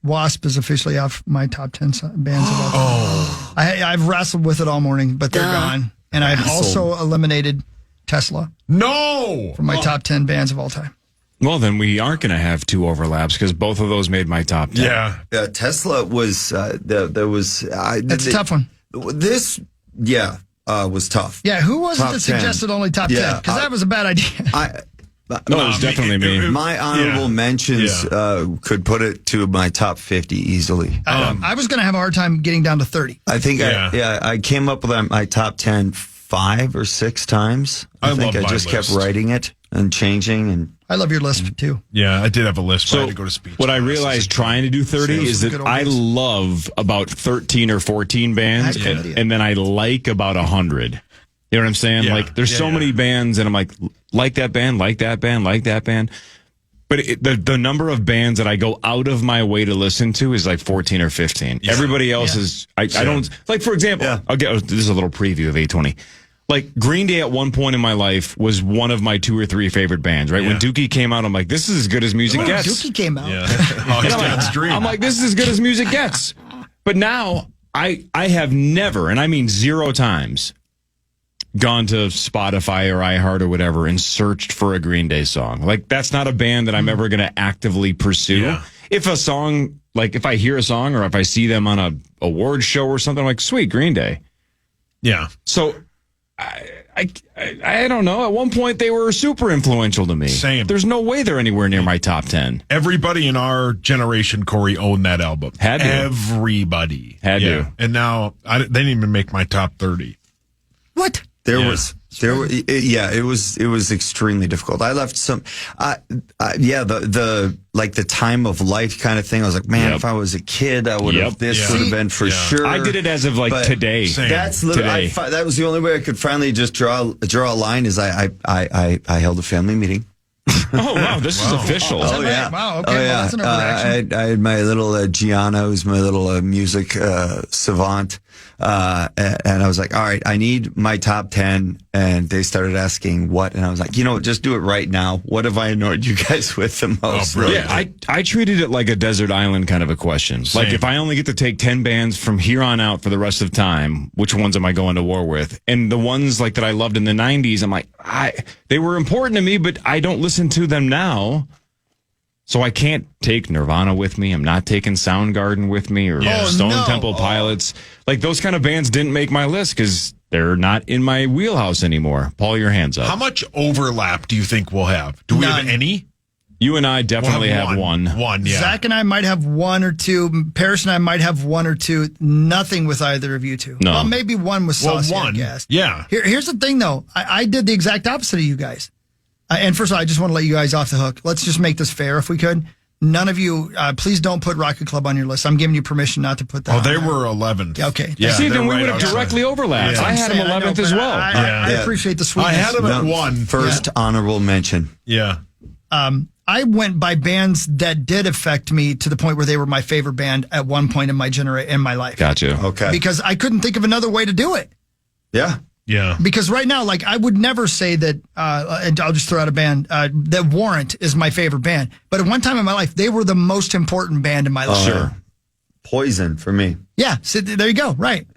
Wasp is officially off my top 10 bands of all time. I've wrestled with it all morning, but they're gone. And I've also eliminated Tesla. No! From my top 10 bands of all time. Well, then we aren't going to have two overlaps because both of those made my top 10. Yeah. Tesla was, there was... That's a tough one. This, was tough. Yeah, who was it Top that 10. suggested only top 10? Because that was a bad idea. No, it was definitely me. My honorable mentions could put it to my top 50 easily. I was going to have a hard time getting down to 30. I think I came up with my top 10 5 or 6 times. I think I just kept writing it and changing. And I love your list too. Yeah, I did have a list. But I So had to go to speech. what I realized trying to do 30 is that I love about 13 or 14 bands, and then I like about 100. You know what I'm saying? Yeah. Like, there's so many bands, and I'm like that band, like that band, like that band. But the number of bands that I go out of my way to listen to is like 14 or 15. Yeah. Everybody else is, I don't, like, for example, this is a little preview of 820. Like, Green Day at one point in my life was one of my 2 or 3 favorite bands, right? When Dookie came out, I'm like, this is as good as music gets. Dookie came out. Yeah. I'm like, this is as good as music gets. But now, I have never, and I mean 0 times, gone to Spotify or iHeart or whatever and searched for a Green Day song. Like, that's not a band that I'm ever going to actively pursue. Yeah. If a song, like, if I hear a song or if I see them on a award show or something, I'm like, sweet, Green Day. Yeah. So, I don't know. At one point, they were super influential to me. Same. There's no way they're anywhere near my top 10. Everybody in our generation, Corey, owned that album. Had to. Everybody. Had to. And now, they didn't even make my top 30. What? It was extremely difficult. I left some, the time of life kind of thing. I was like, man, if I was a kid, I would have, this would have been for sure. I did it as of like today. That's literally, that was the only way I could finally just draw a line is I held a family meeting. Oh, wow, this is official. Oh, yeah. Wow, okay, Oh, well, yeah. that's an overreaction. I had my little Gianna, who's my little music savant. And I was like, all right, I need my top 10. And they started asking what. And I was like, just do it right now. What have I annoyed you guys with the most? Yeah, I treated it like a desert island kind of a question. Same. Like, if I only get to take 10 bands from here on out for the rest of time, which ones am I going to war with? And the ones like that I loved in the 90s, I'm like, they were important to me, but I don't listen to them now. So I can't take Nirvana with me. I'm not taking Soundgarden with me or Stone Temple Pilots. Like, those kind of bands didn't make my list because they're not in my wheelhouse anymore. Paul, your hands up. How much overlap do you think we'll have? Do we have any? You and I definitely have one. One, yeah. Zach and I might have one or two. Parrish and I might have one or two. Nothing with either of you two. No. Well, maybe one with Sauce. One. Yeah. Here's the thing, though. I did the exact opposite of you guys. And first of all, I just want to let you guys off the hook. Let's just make this fair if we could. None of you, please don't put Rocket Club on your list. I'm giving you permission not to put that on they there. were 11th. Yeah, okay. Yeah, see, then we would have outside. directly overlapped. Yeah. I had him 11th as well. I appreciate the sweetness. I had him at one. First honorable mention. Yeah. I went by bands that did affect me to the point where they were my favorite band at one point in my life. Gotcha. Okay. Because I couldn't think of another way to do it. Yeah. Yeah. Because right now, like, I would never say that, and I'll just throw out a band, that Warrant is my favorite band. But at one time in my life, they were the most important band in my life. Sure. Poison for me. Yeah. So there you go. Right.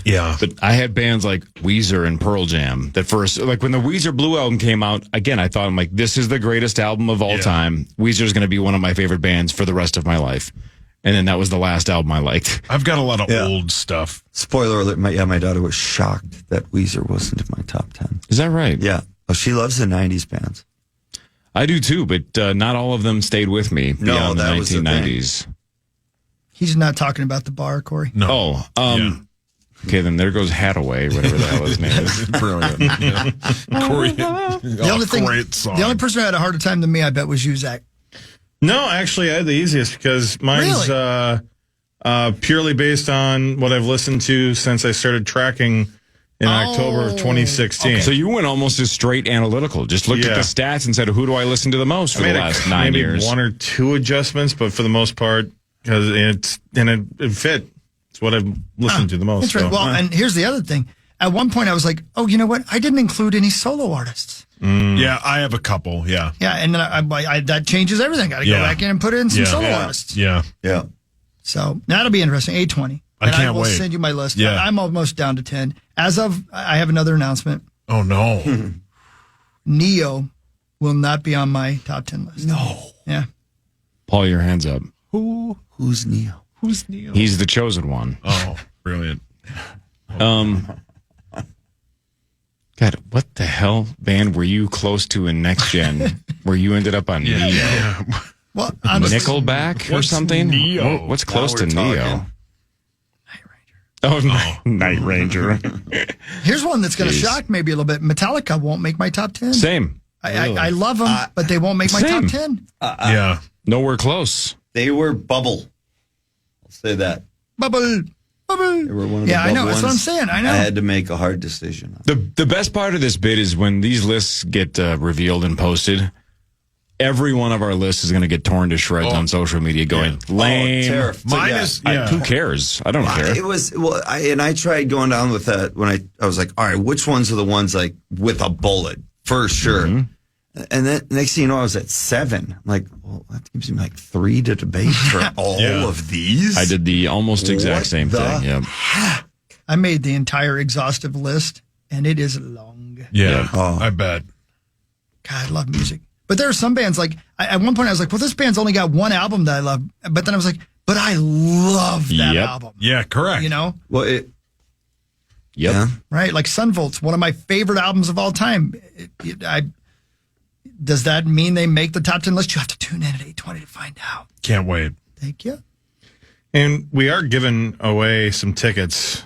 Yeah. But I had bands like Weezer and Pearl Jam that first, like when the Weezer Blue album came out, again, I thought, I'm like, this is the greatest album of all time. Weezer is going to be one of my favorite bands for the rest of my life. And then that was the last album I liked. I've got a lot of old stuff. Spoiler alert, my daughter was shocked that Weezer wasn't in my top 10. Is that right? Yeah. Oh, she loves the 90s bands. I do too, but not all of them stayed with me beyond the that was the 1990s. He's not talking about the bar, Corey. No. Okay, then there goes Hadaway, whatever the hell his name is. Brilliant. Corey, The only person who had a harder time than me, I bet, was you, Zach. No, actually, I had the easiest because mine's purely based on what I've listened to since I started tracking in October of 2016. Okay. So you went almost as straight analytical. Just looked at the stats and said, who do I listen to the most for the last 9 years? Maybe one or two adjustments, but for the most part, because it fit. It's what I've listened to the most. That's right. So. Well, and here's the other thing. At one point, I was like, oh, you know what? I didn't include any solo artists. Yeah, I have a couple. Yeah. Yeah, and then I that changes everything. Got to go back in and put in some solo artists. Yeah. Yeah. So that'll be interesting. 820. I can't I will wait. send you my list. Yeah. I'm almost down to 10. As of, I have another announcement. Oh, no. Neo will not be on my top 10 list. No. Yeah. Paul, your hands up. Who's Neo? Who's Neo? He's the chosen one. Oh, brilliant. God, what the hell band were you close to in Next Gen where you ended up on Neo? Yeah. Well, honestly, Nickelback or What's something? Neo? What's close to Now we're Neo? Oh, Night Ranger. here's one that's going to shock maybe a little bit. Metallica won't make my top 10. Same. I love them, but they won't make my Same. top 10. Yeah. Nowhere close. They were bubble. I'll say that. Bubble. They were one of the I know. bubble That's what I'm ones. saying. I know. I had to make a hard decision. The best part of this bit is when these lists get revealed and posted, every one of our lists is going to get torn to shreds on social media going, lame. Terrible. Mine is, Who cares? I don't care. It was, I tried going down with that when I was like, all right, which ones are the ones like with a bullet for sure? Mm-hmm. And then next thing you know, I was at 7. I'm like, well, that gives me like 3 to debate for all of these. I did the almost exact What same the thing. Yep. I made the entire exhaustive list, and it is long. Yeah. I bet. God, I love music. But there are some bands, like, at one point I was like, well, this band's only got one album that I love. But then I was like, but I love that album. Yeah, correct. You know? Well, Right? Like Sunvolt's one of my favorite albums of all time. Does that mean they make the top 10 list? You have to tune in at 8:20 to find out. Can't wait. Thank you. And we are giving away some tickets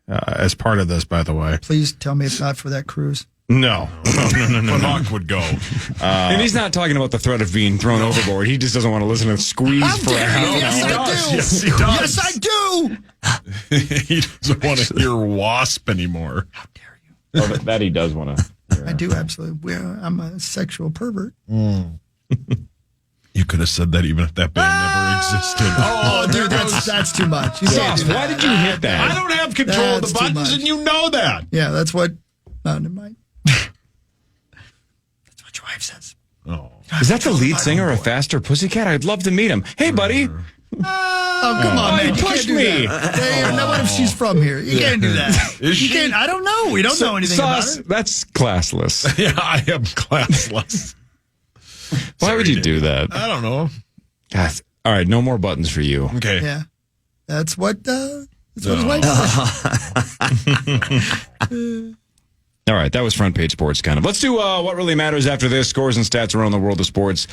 as part of this, by the way. Please tell me it's not for that cruise. No. But Hawk would go. And he's not talking about the threat of being thrown overboard. He just doesn't want to listen to Squeeze for a half hour. Yes, I do. Yes, he does. Yes, I do. He doesn't want to hear Wasp anymore. How dare you? Oh, that he does want to. I do, absolutely. I'm a sexual pervert. You could have said that even if that band never existed. Oh, dude, that's too much. You can't Sauce, do why that. did you hit that? I don't have control of That's the too buttons, much. and you know that. Yeah, that's what. No, never mind. That's what your wife says. Oh, Is that the lead singer of Faster Pussycat? I'd love to meet him. Hey, buddy. Oh, come on, man. you You pushed can't do me. that. Hey, what if she's from here? You can't do that. Is You she? can't. I don't know. We don't know anything Sauce, about it. that's classless. yeah, I am classless. Why would you do that? I don't know. God. All right, no more buttons for you. Okay. Yeah, that's what. That's what his wife says. All right, that was front page sports kind of. Let's do what really matters after this. Scores and stats around the world of sports.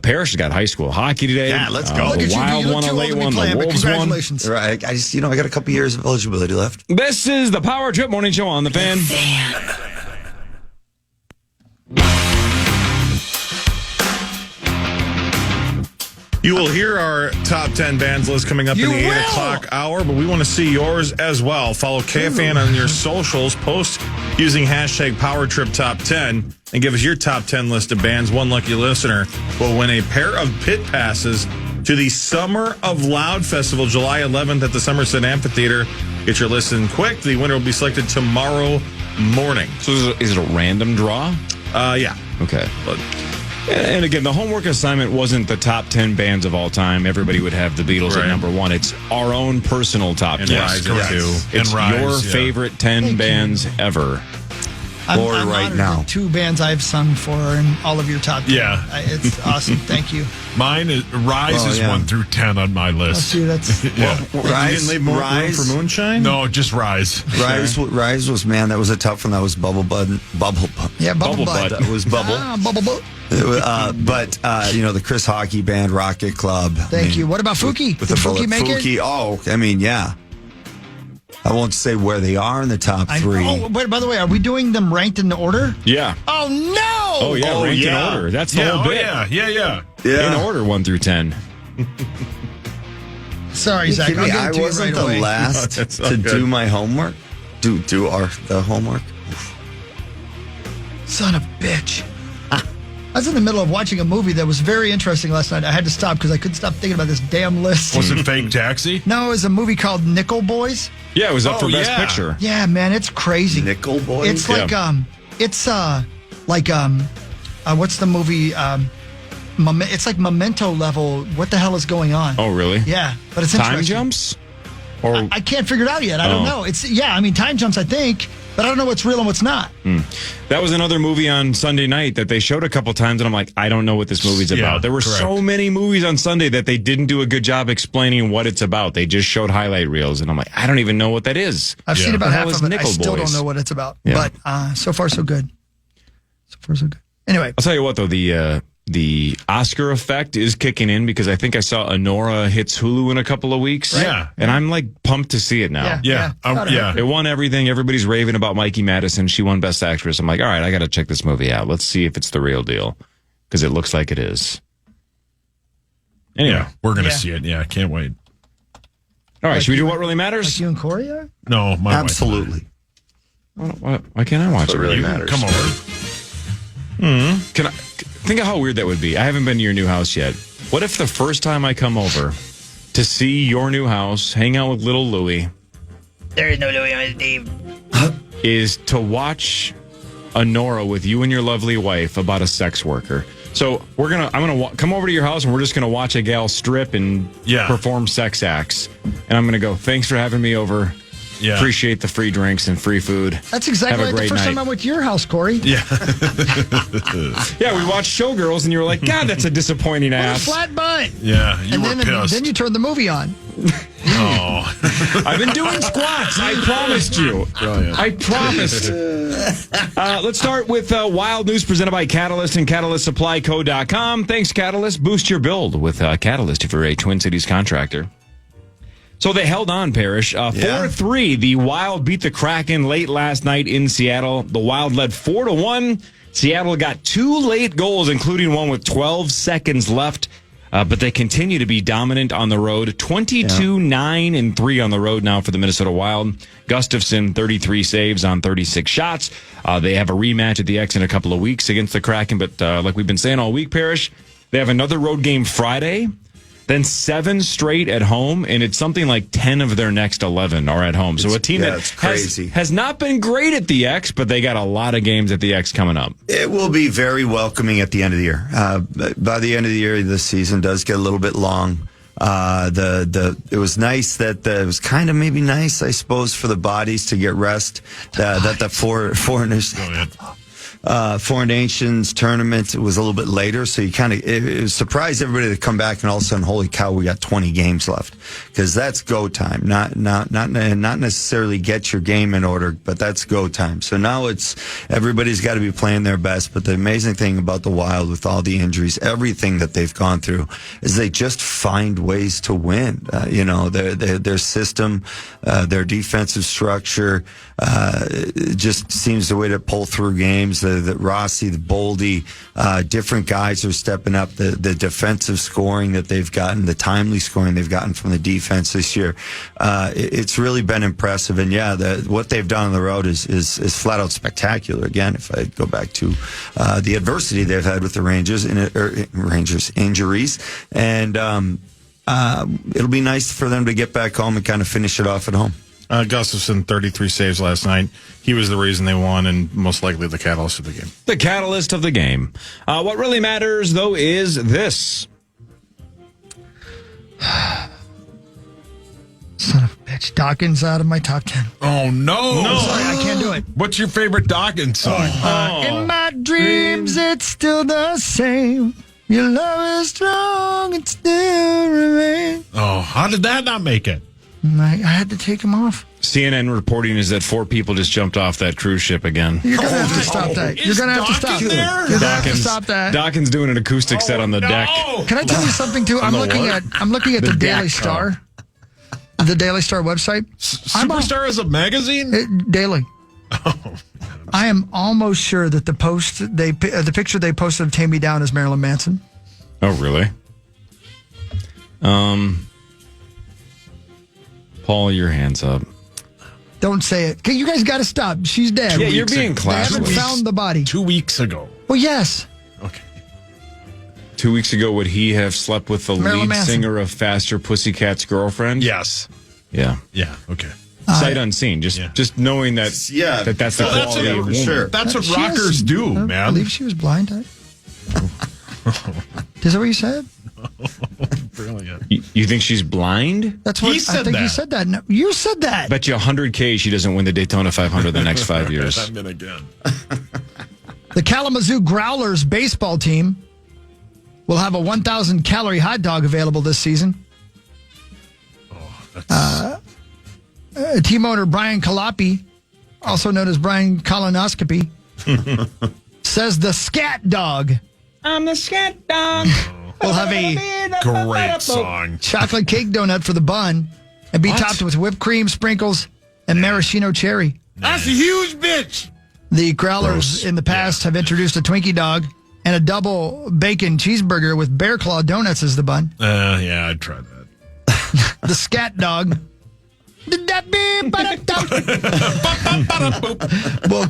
Parrish has got high school hockey today. Yeah, let's go. Look The at you, Wild you look won a too old late to be one. playing, The but Wolves won. congratulations. Right. I just, I got a couple years of eligibility left. This is the Power Trip Morning Show on the Fan. You will hear our top 10 bands list coming up in the 8 o'clock hour, but we want to see yours as well. Follow KFAN on your socials. Post using hashtag PowerTripTop10 and give us your top 10 list of bands. One lucky listener will win a pair of pit passes to the Summer of Loud Festival, July 11th at the Somerset Amphitheater. Get your list in quick. The winner will be selected tomorrow morning. So is it a random draw? Yeah. Okay. And again, the homework assignment wasn't the top 10 bands of all time. Everybody would have the Beatles at number one. It's our own personal top 10. Rise, too. It's And Rise, your yeah. favorite 10 bands ever. I'm right honored now. that 2 bands I've sung for in all of your top 10. Yeah. It's awesome. Thank you. Mine is Rise is 1 through 10 on my list. See, that's Yeah. You didn't leave more room for Moonshine? No, just Rise. Rise was, man, that was a tough one. That was Bubble Bud. yeah, Bubble Bud. Bud. That was Bubble. Bubble Bud. But the Chris Hockey Band, Rocket Club. Thank you. What about Fouki? With Did the Fouki bullet. make it? Fouki, yeah. I won't say where they are in the top 3. Oh, but by the way, are we doing them ranked in the order? Yeah. Oh, no! Oh, yeah. Ranked in order. That's the whole bit. Yeah. In order, 1 through 10. Sorry, Zach. I'll give it I to you wasn't right the away. last That's all to good. do my homework. Do the homework. Son of a bitch. I was in the middle of watching a movie that was very interesting last night. I had to stop because I couldn't stop thinking about this damn list. Was it Fake Taxi? No, it was a movie called Nickel Boys. Yeah, it was up for Best yeah. Picture. Yeah, man, it's crazy. Nickel Boys? It's like what's the movie? It's like Memento level. What the hell is going on? Oh, really? Yeah, but it's Time interesting. jumps? Or I can't figure it out yet. I don't know. Time jumps, I think, but I don't know what's real and what's not. That was another movie on Sunday night that they showed a couple times, and I'm like, I don't know what this movie's Yeah, about. There were correct. so many movies on Sunday that they didn't do a good job explaining what it's about. They just showed highlight reels, and I'm like, I don't even know what that is. I've seen about What the half hell is of it. I Nickel still Boys? don't know what it's about. Yeah. But so far, so good. So far, so good. Anyway, I'll tell you what, though, the Oscar effect is kicking in because I think I saw Honora hits Hulu in a couple of weeks. Right. Yeah. And I'm like pumped to see it now. Yeah. It won everything. Everybody's raving about Mikey Madison. She won Best Actress. I'm like, all right, I got to check this movie out. Let's see if it's the real deal because it looks like it is. Anyway, Yeah, we're going to see it. Yeah, can't wait. all right, should we do what really matters? like you and Corey are? No, my wife. Absolutely. Why can't I watch it? What really You matters. Come over. Can I think of how weird that would be? I haven't been to your new house yet. What if the first time I come over to see your new house, hang out with little Louie, There is no Louis on his team. is to watch Honora with you and your lovely wife about a sex worker. So I'm gonna come over to your house and we're just gonna watch a gal strip and perform sex acts. And I'm gonna go, thanks for having me over. Yeah. Appreciate the free drinks and free food. That's exactly Have a like the great first night. time I went to your house, Corey. Yeah. Yeah, we watched Showgirls and you were like, God, that's a disappointing What a ass. flat butt. Yeah, you And were pissed. then you turned the movie on. Oh. I've been doing squats. I promised you. Brilliant. I promised. Let's start with Wild News presented by Catalyst and CatalystSupplyCo.com. Thanks, Catalyst. Boost your build with Catalyst if you're a Twin Cities contractor. So they held on, Parrish. 4-3. The Wild beat the Kraken late last night in Seattle. The Wild led 4-1. Seattle got 2 late goals, including one with 12 seconds left. But they continue to be dominant on the road. 22-9-3 on the road now for the Minnesota Wild. Gustafsson, 33 saves on 36 shots. They have a rematch at the X in a couple of weeks against the Kraken. But like we've been saying all week, Parrish, They have another road game Friday, then 7 straight at home, and it's something like 10 of their next 11 are at home. So a team that has not been great at the X, but they got a lot of games at the X coming up. It will be very welcoming at the end of the year. By the end of the year, the season does get a little bit long. It was nice that it was kind of maybe nice, I suppose, for the bodies to get rest. That the Foreign Nations tournament was a little bit later, so you kind of it surprised everybody to come back and all of a sudden, holy cow, we got 20 games left, because that's go time. Not necessarily get your game in order, but that's go time. So now it's everybody's got to be playing their best. But the amazing thing about the Wild, with all the injuries, everything that they've gone through, is they just find ways to win. Their system, their defensive structure, just seems the way to pull through games. The Rossi, the Boldy, different guys are stepping up. The defensive scoring that they've gotten, the timely scoring they've gotten from the defense this year, it's really been impressive. And what they've done on the road is flat out spectacular. Again, if I go back to the adversity they've had with the Rangers injuries, and it'll be nice for them to get back home and kind of finish it off at home. Gustafsson, 33 saves last night. He was the reason they won and most likely the catalyst of the game. The catalyst of the game. What really matters, though, is this. Son of a bitch. Dawkins out of my top 10. Oh, no. Sorry, I can't do it. What's your favorite Dawkins song? In my dreams, it's still the same. Your love is strong, it still remains. Oh, how did that not make it? I had to take him off. CNN reporting is that 4 people just jumped off that cruise ship again. You're going to have to stop that. You're going to have to stop. You're going to have to stop that. Dawkins doing an acoustic set on the deck. Can I tell you something too? I'm looking at the Daily Star. The Daily Star website. Superstar is a magazine? Daily. I am almost sure that the picture they posted of Tammy Down is Marilyn Manson. Oh, really? Paul, your hands up. Don't say it. Okay, you guys got to stop. She's dead. Yeah, you're being classy. They haven't found the body. 2 weeks ago. Well, yes. Okay. 2 weeks ago, would he have slept with the Marilyn lead Manson. singer of Faster Pussycat's girlfriend? Yes. Yeah. Yeah, okay. Sight unseen. Just knowing that, that's the quality of woman. Sure. That's what rockers do, man. I believe she was blind. Is that what you said? Brilliant. You think she's blind? That's what He said I think that. you said that. No, you said that. Bet you 100K she doesn't win the Daytona 500 the next 5 years. I'm in again. The Kalamazoo Growlers baseball team will have a 1,000-calorie hot dog available this season. Team owner Brian Calapi, also known as Brian Colonoscopy, says the Scat Dog. I'm the Scat Dog. We'll have a Great song. chocolate cake donut for the bun and be topped with whipped cream, sprinkles, and maraschino cherry. That's a huge bitch. The Growlers in the past have introduced a Twinkie dog and a double bacon cheeseburger with bear claw donuts as the bun. Yeah, I'd try that. The Scat Dog will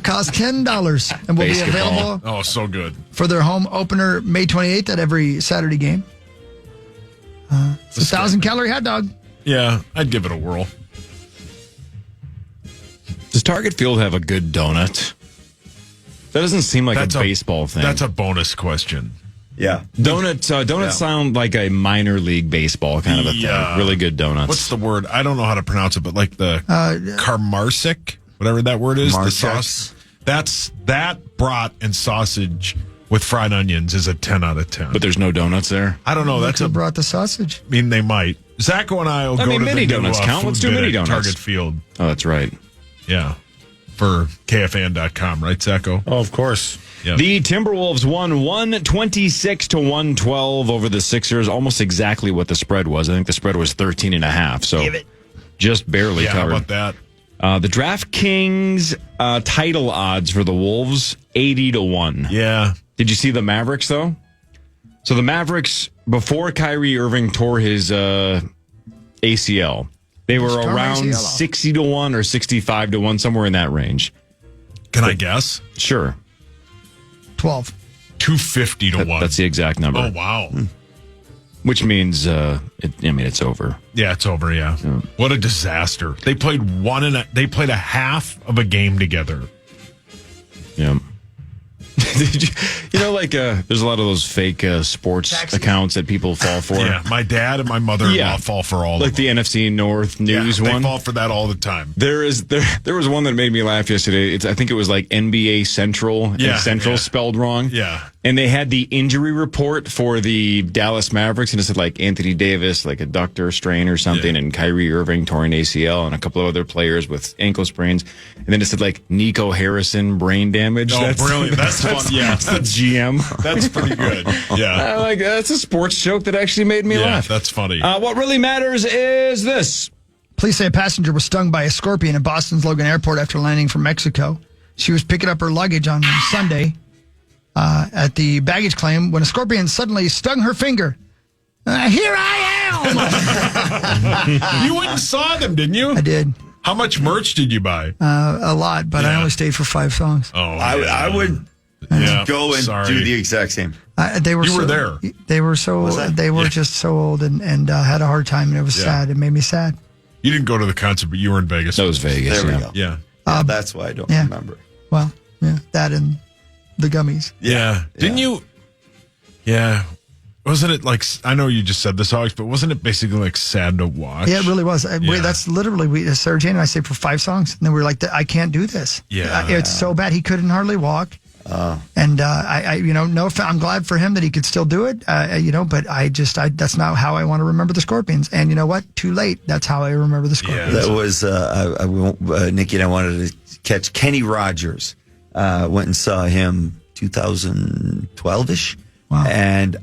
cost $10 and will be available Oh, so good. for their home opener May 28th at every Saturday game. It's a 1,000-calorie hot dog. Yeah, I'd give it a whirl. Does Target Field have a good donut? That doesn't seem like a baseball thing. That's a bonus question. Yeah. Donuts sound like a minor league baseball kind of a thing. Really good donuts. What's the word? I don't know how to pronounce it, but like the Karmarsic, whatever that word is, the sauce. That brat and sausage with fried onions is a 10 out of 10. But there's no donuts there? I don't know. That's who brought the sausage. I mean, they might. Zacho and I will go to mini the donuts new, count. food Let's do bit mini at donuts. Target Field. Oh, that's right. Yeah. For KFAN.com, right, Zacho? Oh, of course. Yep. The Timberwolves won 126-112 over the Sixers, almost exactly what the spread was. I think the spread was 13.5, so just barely covered. How about that? The DraftKings title odds for the Wolves, 80-1. Yeah. Did you see the Mavericks, though? So the Mavericks, before Kyrie Irving tore his ACL, they were around 60-1 or 65-1, somewhere in that range. Can I guess? Sure. 12. 250 to 1. That's the exact number. Oh, wow. Which means, it's over. Yeah, it's over, yeah. What a disaster. They played a half of a game together. Yeah. Did you there's a lot of those fake sports accounts that people fall for. Yeah, my dad and my mother-in-law fall for all of them. Like the NFC North News they one. fall for that all the time. There was one that made me laugh yesterday. I think it was like NBA Central, and Central spelled wrong. Yeah. And they had the injury report for the Dallas Mavericks, and it said like Anthony Davis, like a adductor strain or something, and Kyrie Irving torn ACL, and a couple of other players with ankle sprains. And then it said like Nico Harrison brain damage. Oh, brilliant. That's fun. Yeah. That's the GM. That's pretty good. Yeah. That's a sports joke that actually made me laugh. That's funny. What really matters is this. Police say a passenger was stung by a scorpion at Boston's Logan Airport after landing from Mexico. She was picking up her luggage on Sunday at the baggage claim when a scorpion suddenly stung her finger. Here I am! You went and saw them, didn't you? I did. How much merch did you buy? A lot, but I only stayed for 5 songs. Oh, I would go and do the exact same. You were there. They were just so old and had a hard time, and it was sad. It made me sad. You didn't go to the concert, but you were in Vegas. That was Vegas. There we go. Yeah. That's why I don't remember. Well, that and the gummies. Yeah. Didn't you? Yeah. Wasn't it like, I know you just said this, Alex, but wasn't it basically like sad to watch? Yeah, it really was. That's literally, Sarah Jane and I stayed for 5 songs, and then we were like, I can't do this. Yeah. It's so bad. He couldn't hardly walk. And I'm glad for him that he could still do it, but that's not how I want to remember the Scorpions. And you know what? Too late. That's how I remember the Scorpions. That was, Nikki and I wanted to catch Kenny Rogers. Went and saw him 2012-ish. Wow. And,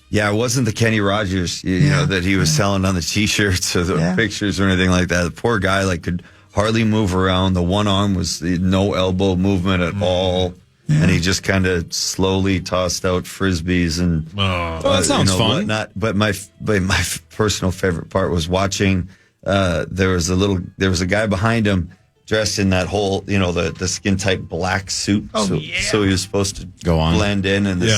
it wasn't the Kenny Rogers, that he was selling on the T-shirts or the pictures or anything like that. The poor guy, could hardly move around. The one arm was no elbow movement at all. Yeah. And he just kind of slowly tossed out Frisbees and that sounds fun. Whatnot. But my personal favorite part was watching, there was a guy behind him dressed in that whole, the skin tight black suit. So he was supposed to go on, blend in, and he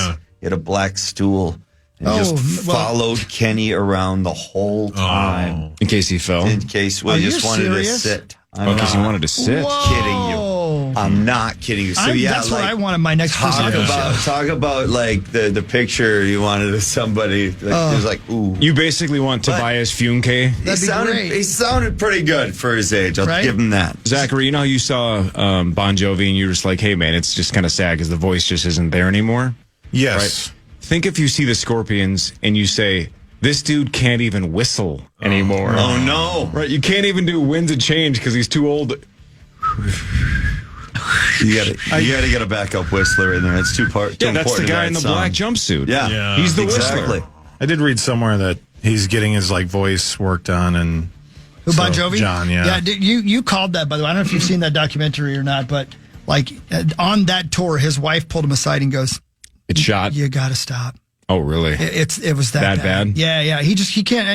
had a black stool. And followed Kenny around the whole time. In case he fell? In case, he just wanted to sit. In case he wanted to sit? Kidding you. I'm not kidding you. So that's what I wanted my next talk about the picture you wanted of somebody. It was like, ooh. You basically want Tobias Funke? He sounded pretty good for his age. I'll give him that. Zachary, you know how you saw Bon Jovi and you're just like, hey man, it's just kind of sad because the voice just isn't there anymore? Yes. Right? Think if you see the Scorpions and you say, this dude can't even whistle anymore. Oh, no. Right? You can't even do Winds of Change because he's too old. You gotta get a backup whistler in there. It's too important. Yeah, that's the guy in the black jumpsup. Yeah. He's the whistler. I did read somewhere that he's getting his voice worked on and Who, Bon Jovi? John, yeah. Yeah, you called that, by the way. I don't know if you've seen that documentary or not, but on that tour, his wife pulled him aside and goes, "It's shot. You got to stop." Oh, really? It was that bad? Yeah. He can't,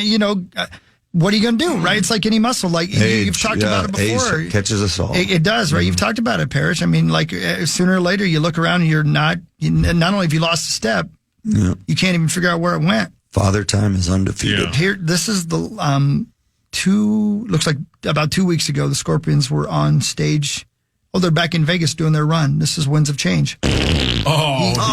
what are you going to do, right? It's like any muscle. You've talked about it before. Age catches us all. It does, right? You've talked about it, Parrish. I mean, sooner or later, you look around and you're not only have you lost a step, you can't even figure out where it went. Father Time is undefeated. Here, this is the looks like about 2 weeks ago, the Scorpions were on stage. Oh, they're back in Vegas doing their run. This is Winds of Change. The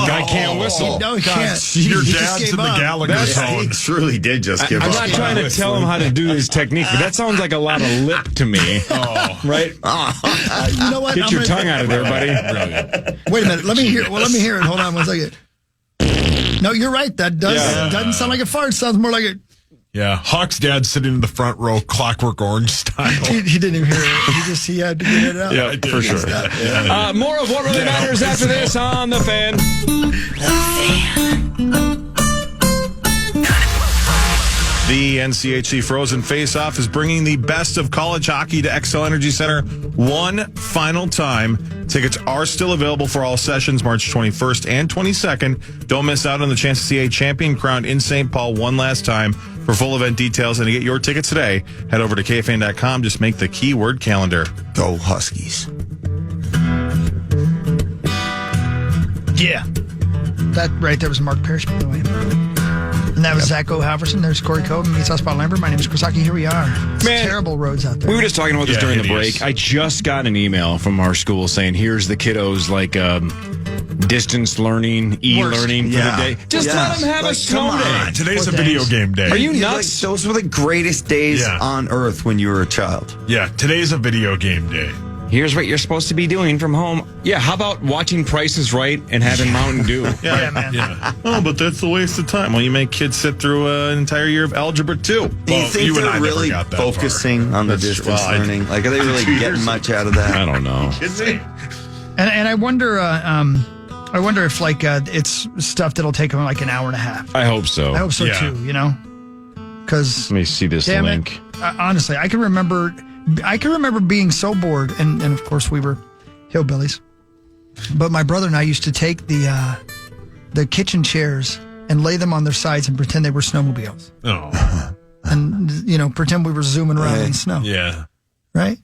guy can't whistle. No, he can't. Your dad's in the Gallagher zone. He truly did just give up. I'm not trying to tell him how to do his technique, but that sounds like a lot of lip to me. Right? You know what? Get your tongue out of there, buddy. Wait a minute. Let me hear it. Hold on one second. No, you're right. That doesn't sound like a fart. It sounds more like a... Yeah, Hawk's dad sitting in the front row, Clockwork Orange style. He didn't even hear it. He had to get it out. Yeah, for sure. More of what really matters after this on The Fan. The NCHC Frozen Face-Off is bringing the best of college hockey to Xcel Energy Center one final time. Tickets are still available for all sessions March 21st and 22nd. Don't miss out on the chance to see a champion crowned in St. Paul one last time. For full event details and to get your tickets today, head over to KFAN.com. Just make the keyword calendar. Go Huskies. Yeah. That right there was Mark Parrish, by the way. And that was Zach O'Halverson. There's Corey Coben meets South Spot Lambert. My name is Chris Hockey. Here we are. It's terrible roads out there. We were just talking about this during the break. I just got an email from our school saying, here's the kiddos, like, distance learning, e-learning for the day. Just let them have a snow day. Today's a video game day. Are you nuts? Those were the greatest days on earth when you were a child. Yeah, today's a video game day. Here's what you're supposed to be doing from home. Yeah, how about watching Price is Right and having Mountain Dew? Man. Yeah. Oh, but that's a waste of time. Well, you make kids sit through an entire year of algebra too. Do you think they're really focusing on the distance learning? Like, are they really getting much out of that? I don't know. And I wonder, if like it's stuff that'll take them like an hour and a half. I hope so. I hope so too. You know, because let me see this link. Honestly, I can remember being so bored, and of course we were hillbillies. But my brother and I used to take the kitchen chairs and lay them on their sides and pretend they were snowmobiles. Oh. And pretend we were zooming around in snow. Yeah. Right?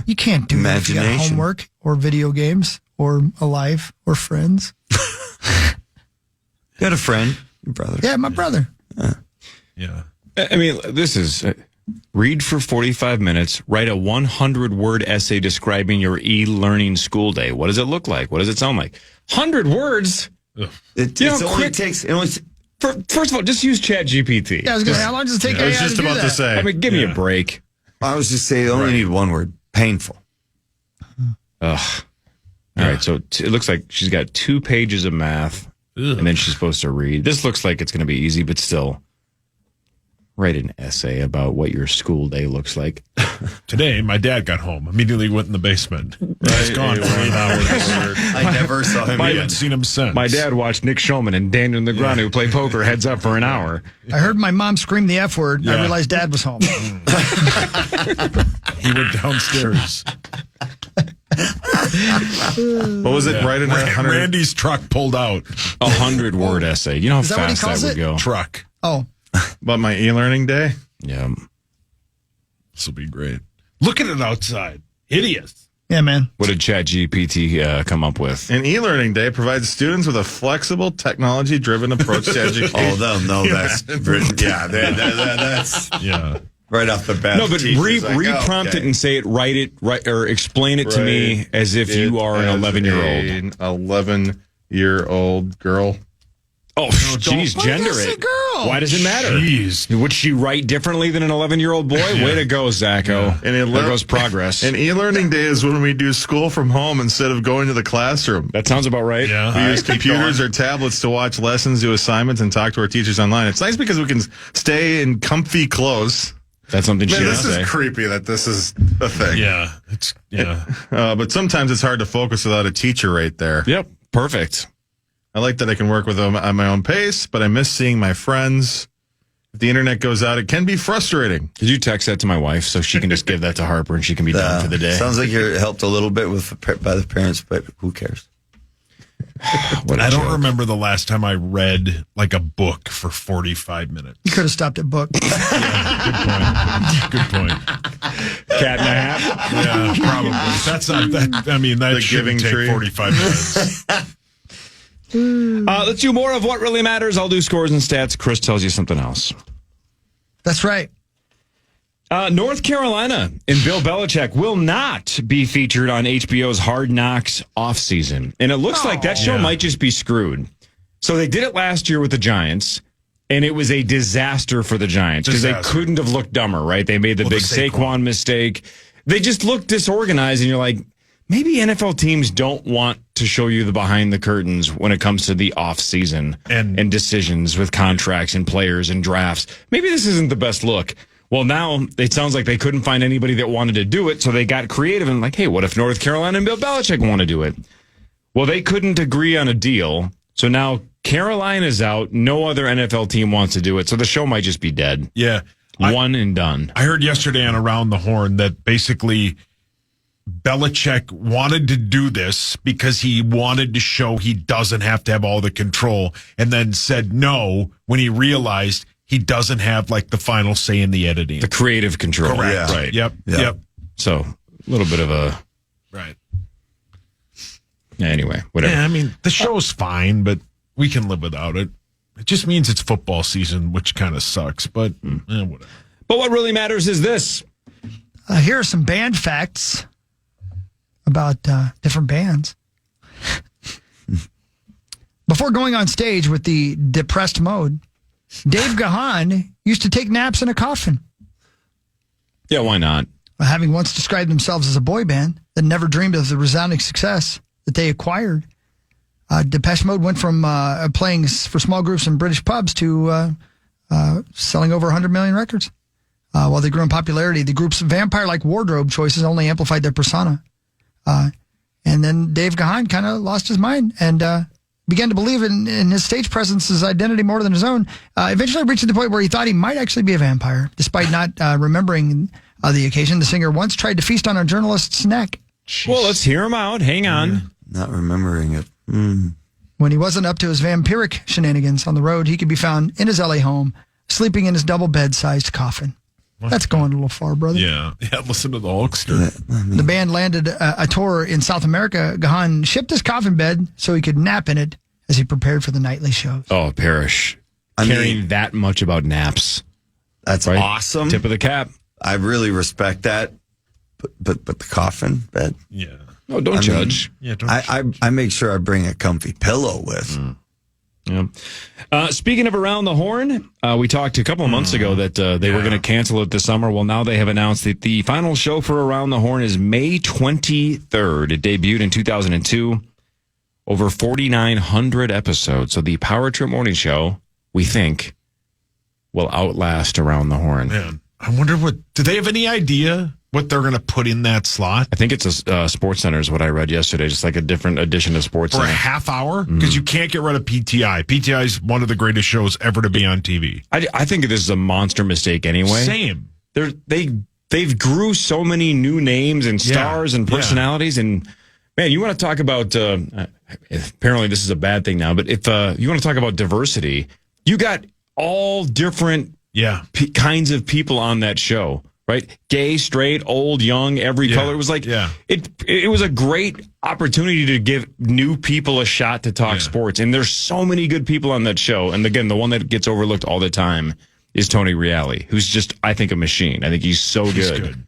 You can't do that if you got homework or video games or a life or friends. You had a friend, your brother. Yeah, my brother. Yeah. I mean, this is read for 45 minutes, write a 100-word essay describing your e-learning school day. What does it look like? What does it sound like? 100 words? First of all, just use ChatGPT. Yeah, I was going to say, how long does it take AI to do that? I mean, give me a break. I was just saying, you only need one word. Painful. Ugh. All right, so it looks like she's got 2 pages of math, and then she's supposed to read. This looks like it's going to be easy, but still. Write an essay about what your school day looks like. Today, my dad got home. Immediately went in the basement. He's gone for 8 hours. I never saw him. I haven't seen him since. My dad watched Nick Shulman and Daniel Negreanu play poker heads up for an hour. I heard my mom scream the F word. Yeah. I realized Dad was home. He went downstairs. What was it? Right in 100. Randy's truck pulled out. 100-word essay. You know how Is that what he fast calls that would it? go. Truck. Oh. About my e-learning day? Yeah. This will be great. Look at it outside. Hideous. Yeah, man. What did ChatGPT come up with? An e-learning day provides students with a flexible, technology-driven approach to education. Oh, they'll know that's that's right off the bat. No, but re-prompt it and say it, or explain it to me as if you are an 11-year-old. An 11-year-old girl. Oh, geez, gender it. Why does it matter? Jeez. Would she write differently than an 11-year-old boy? Way to go, Zacho. And there goes progress. An e-learning day is when we do school from home instead of going to the classroom. That sounds about right. Yeah. We use computers or tablets to watch lessons, do assignments, and talk to our teachers online. It's nice because we can stay in comfy clothes. That's something she this does say. is creepy that this is a thing. Yeah. But sometimes it's hard to focus without a teacher right there. Yep. Perfect. I like that I can work with them at my own pace, but I miss seeing my friends. If the internet goes out, it can be frustrating. Did you text that to my wife so she can just give that to Harper and she can be done for the day? Sounds like you're helped a little bit by the parents, but who cares? I don't remember the last time I read like a book for 45 minutes. You could have stopped at book. Good point. Cat and a half? Yeah, probably. That's not that. I mean, that shouldn't take 45 minutes. Let's do more of what really matters. I'll do scores and stats. Chris tells you something else. That's right. North Carolina and Bill Belichick will not be featured on HBO's Hard Knocks offseason. And it looks like that show might just be screwed. So they did it last year with the Giants, and it was a disaster for the Giants because they couldn't have looked dumber, right? They made the big Saquon mistake. They just looked disorganized, and you're like, maybe NFL teams don't want to show you the behind the curtains when it comes to the offseason and decisions with contracts and players and drafts. Maybe this isn't the best look. Well, now it sounds like they couldn't find anybody that wanted to do it, so they got creative and like, hey, what if North Carolina and Bill Belichick want to do it? Well, they couldn't agree on a deal, so now Carolina's out. No other NFL team wants to do it, so the show might just be dead. Yeah. One and done. I heard yesterday on Around the Horn that basically Belichick wanted to do this because he wanted to show he doesn't have to have all the control, and then said no when he realized he doesn't have like the final say in the editing. The creative control. Correct. Yeah. Right. Yep. So a little bit of a... Right. Anyway, whatever. Yeah, I mean, the show's fine, but we can live without it. It just means it's football season, which kind of sucks, but whatever. But what really matters is this. Here are some band facts about different bands. Before going on stage with the depressed mode, Dave Gahan used to take naps in a coffin. Yeah, why not? Having once described themselves as a boy band that never dreamed of the resounding success that they acquired, Depeche Mode went from playing for small groups in British pubs to selling over 100 million records. While they grew in popularity, the group's vampire-like wardrobe choices only amplified their persona. And then Dave Gahan kind of lost his mind and began to believe in his stage presence, his identity more than his own, eventually reaching the point where he thought he might actually be a vampire. Despite not remembering the occasion, the singer once tried to feast on a journalist's neck. Jeez. Well, let's hear him out. Hang on. Not remembering it. When he wasn't up to his vampiric shenanigans on the road, he could be found in his LA home, sleeping in his double bed-sized coffin. That's going a little far, brother. Yeah, listen to the Hulkster. The band landed a tour in South America. Gahan shipped his coffin bed so he could nap in it as he prepared for the nightly shows. Oh, Parrish. Caring that much about naps. That's right? Awesome. Tip of the cap. I really respect that. But the coffin bed? Yeah. No, don't judge. I make sure I bring a comfy pillow with. Yeah. Speaking of Around the Horn, we talked a couple of months ago that they were going to cancel it this summer. Well, now they have announced that the final show for Around the Horn is May 23rd. It debuted in 2002. Over 4,900 episodes. So the Power Trip Morning Show, we think, will outlast Around the Horn. Man, I wonder do they have any idea what they're going to put in that slot? I think it's a Sports Center is what I read yesterday, just like a different edition of Sports For Center. a half hour? Because you can't get rid of PTI. PTI is one of the greatest shows ever to be on TV. I think this is a monster mistake anyway. Same. They've grew so many new names and stars and personalities. And, man, you want to talk about, apparently this is a bad thing now, but if you want to talk about diversity, you got all different kinds of people on that show. Right? Gay, straight, old, young, every color. It was like, it was a great opportunity to give new people a shot to talk sports. And there's so many good people on that show. And again, the one that gets overlooked all the time is Tony Reali, who's just, I think, a machine. I think he's so good.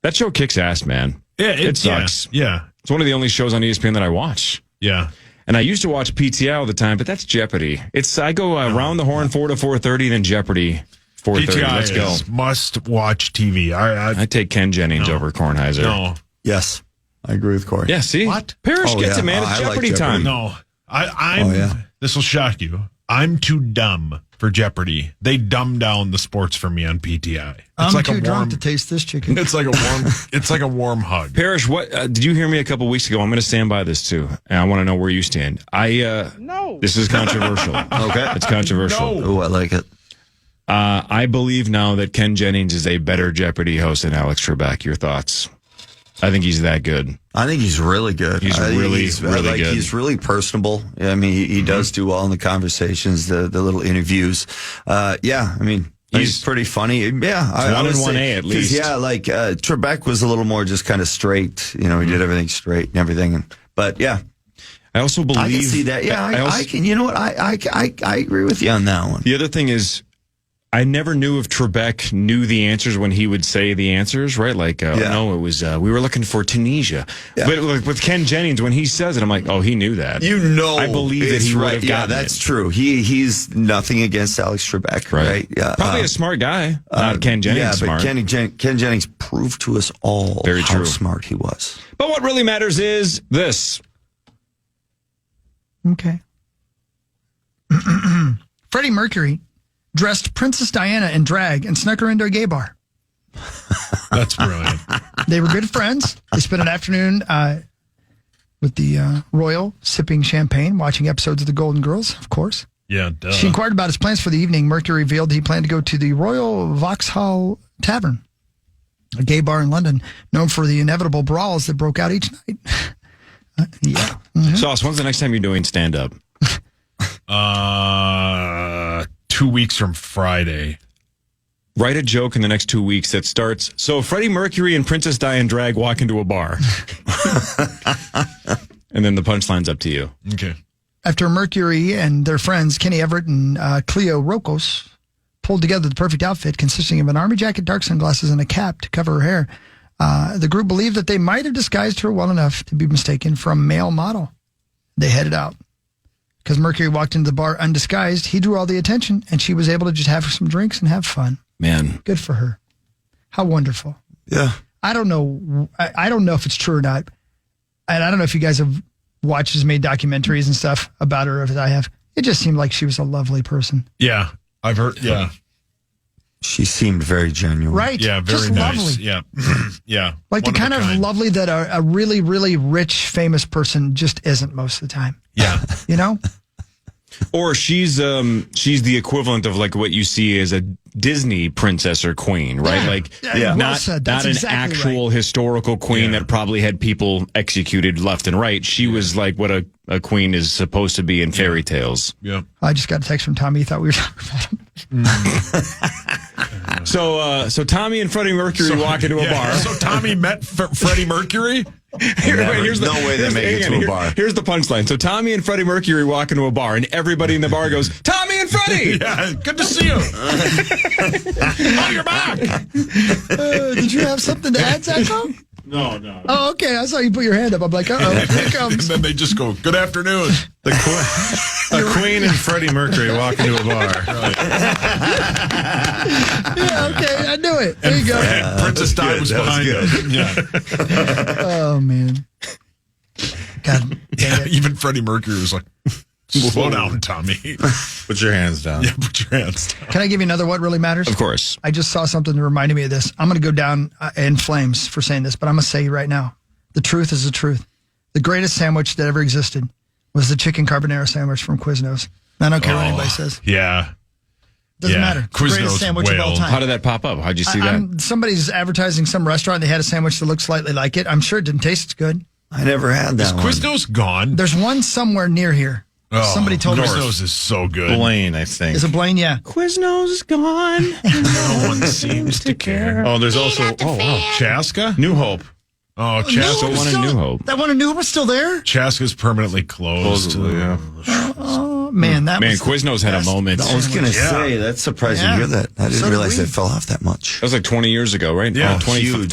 That show kicks ass, man. Yeah, it sucks. Yeah. It's one of the only shows on ESPN that I watch. Yeah. And I used to watch PTI all the time, but that's Jeopardy. I go Around the Horn 4 to 4:30, then Jeopardy. 4:30. Let's go. Must-watch TV. I take Ken Jennings over Kornheiser. No. Yes. I agree with Corey. Yeah, see? What? Parrish gets it, man. It's Jeopardy time. No. This will shock you. I'm too dumb for Jeopardy. They dumb down the sports for me on PTI. I'm too drunk to taste this chicken. It's like a warm hug. Parrish, what did you hear me a couple weeks ago? I'm going to stand by this too, and I want to know where you stand. No. This is controversial. Okay, it's controversial. No. Oh, I like it. I believe now that Ken Jennings is a better Jeopardy host than Alex Trebek. Your thoughts? I think he's that good. I think he's really good. He's really good. He's really personable. I mean, he does do well in the conversations, the little interviews. I mean, he's pretty funny. Yeah, I would say 1A at least. Yeah, like Trebek was a little more just kind of straight. You know, he did everything straight and everything. But yeah. I also believe I can see that. Yeah, I can. You know what? I agree with you on that one. The other thing is, I never knew if Trebek knew the answers when he would say the answers, right? Like, no, it was, we were looking for Tunisia. Yeah. But like, with Ken Jennings, when he says it, I'm like, oh, he knew that. You know. I believe that he would have gotten it. Yeah, that's true. He's nothing against Alex Trebek, right? Yeah. Probably a smart guy. Not Ken Jennings smart. Ken Jennings proved to us all how smart he was. But what really matters is this. Okay. Freddie Mercury dressed Princess Diana in drag and snuck her into a gay bar. That's brilliant. They were good friends. They spent an afternoon with the royal sipping champagne, watching episodes of The Golden Girls, of course. Yeah, duh. She inquired about his plans for the evening. Mercury revealed he planned to go to the Royal Vauxhall Tavern, a gay bar in London, known for the inevitable brawls that broke out each night. Sauce, when's the next time you're doing stand-up? 2 weeks from Friday. Write a joke in the next 2 weeks that starts, so Freddie Mercury and Princess Diana drag walk into a bar. And then the punchline's up to you. Okay. After Mercury and their friends, Kenny Everett and Cleo Rocos, pulled together the perfect outfit consisting of an army jacket, dark sunglasses, and a cap to cover her hair, the group believed that they might have disguised her well enough to be mistaken for a male model. They headed out. Because Mercury walked into the bar undisguised, he drew all the attention, and she was able to just have some drinks and have fun. Man. Good for her. How wonderful. Yeah. I don't know if it's true or not. And I don't know if you guys have watched as many documentaries and stuff about her as I have. It just seemed like she was a lovely person. Yeah. I've heard. Yeah. She seemed very genuine. Right. Yeah. Very just nice. lovely. Yeah. Yeah. Like One the kind of kind. lovely that a really, really rich, famous person just isn't most of the time. Yeah. You know? Or she's the equivalent of like what you see as a Disney princess or queen, right? Yeah. Like Well not said. That's an exactly actual historical queen that probably had people executed left and right. She was like what a queen is supposed to be in fairy tales. Yeah. I just got a text from Tommy. He thought we were talking about him. So Tommy and Freddie Mercury walk into a bar. So Tommy met Freddie Mercury? Here's no way they make it to a bar. Here's the punchline. So Tommy and Freddie Mercury walk into a bar, and everybody in the bar goes, "Tommy and Freddie!" Yeah, good to see you. Oh, you're back. Did you have something to add, Zacho? No. Oh, okay. I saw you put your hand up. I'm like, uh-oh, here it comes. And then they just go, "Good afternoon." The Queen and Freddie Mercury walk into a bar. Yeah, okay. I knew it. There you go. And Princess Di was behind him. Yeah. Oh, man. God dang it. Even Freddie Mercury was like, "Slow down, Tommy. Put your hands down." Yeah, put your hands down. Can I give you another what really matters? Of course. I just saw something that reminded me of this. I'm going to go down in flames for saying this, but I'm going to say right now, the truth is the truth. The greatest sandwich that ever existed was the chicken carbonara sandwich from Quiznos. I don't care what anybody says. Yeah. Doesn't matter. It's the greatest sandwich of all time. How did that pop up? How'd you see that? Somebody's advertising some restaurant. They had a sandwich that looked slightly like it. I'm sure it didn't taste as good. I never had that Is Quiznos gone? There's one somewhere near here. Somebody told me. Quiznos is so good. Blaine, I think. Is it Blaine? Yeah. Quiznos is gone. No one seems to care. Oh, there's also Chaska? New Hope. Oh, Chaska. one in New Hope. That one in New Hope is still there? Chaska's permanently closed. Supposedly, yeah. Oh, man. That was Quiznos had a moment. I was going to say, that's surprising to hear that. I didn't realize it fell off that much. That was like 20 years ago, right? Yeah. 22,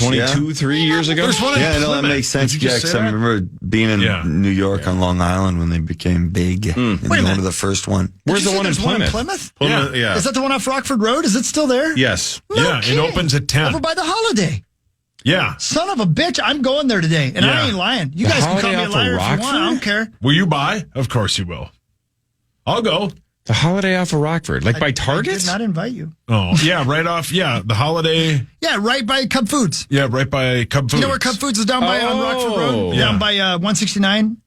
3 years ago. There's one in Yeah, no, that Plymouth. makes sense, Did you just Jax. say I that? remember being in New York on Long Island when they became big. And Wait a going minute. to the first one. Where's the one in There's one in Plymouth? Plymouth? Yeah. Is that the one off Rockford Road? Is it still there? Yes. No Yeah, it kidding. opens at 10. Over by the Holiday. Yeah. Son of a bitch, I'm going there today. And I Yeah. ain't lying. You The guys can call Holiday me a off of liar if you want. I Rockford? don't care. Will you buy? Of course you will. I'll go. The Holiday off of Rockford, like by I Target. did not invite you. Oh, yeah, right off. Yeah, the Holiday. Yeah, right by Cub Foods. Yeah, right by Cub Foods. You know where Cub Foods is down by on Rockford Road? Yeah. Down by 169?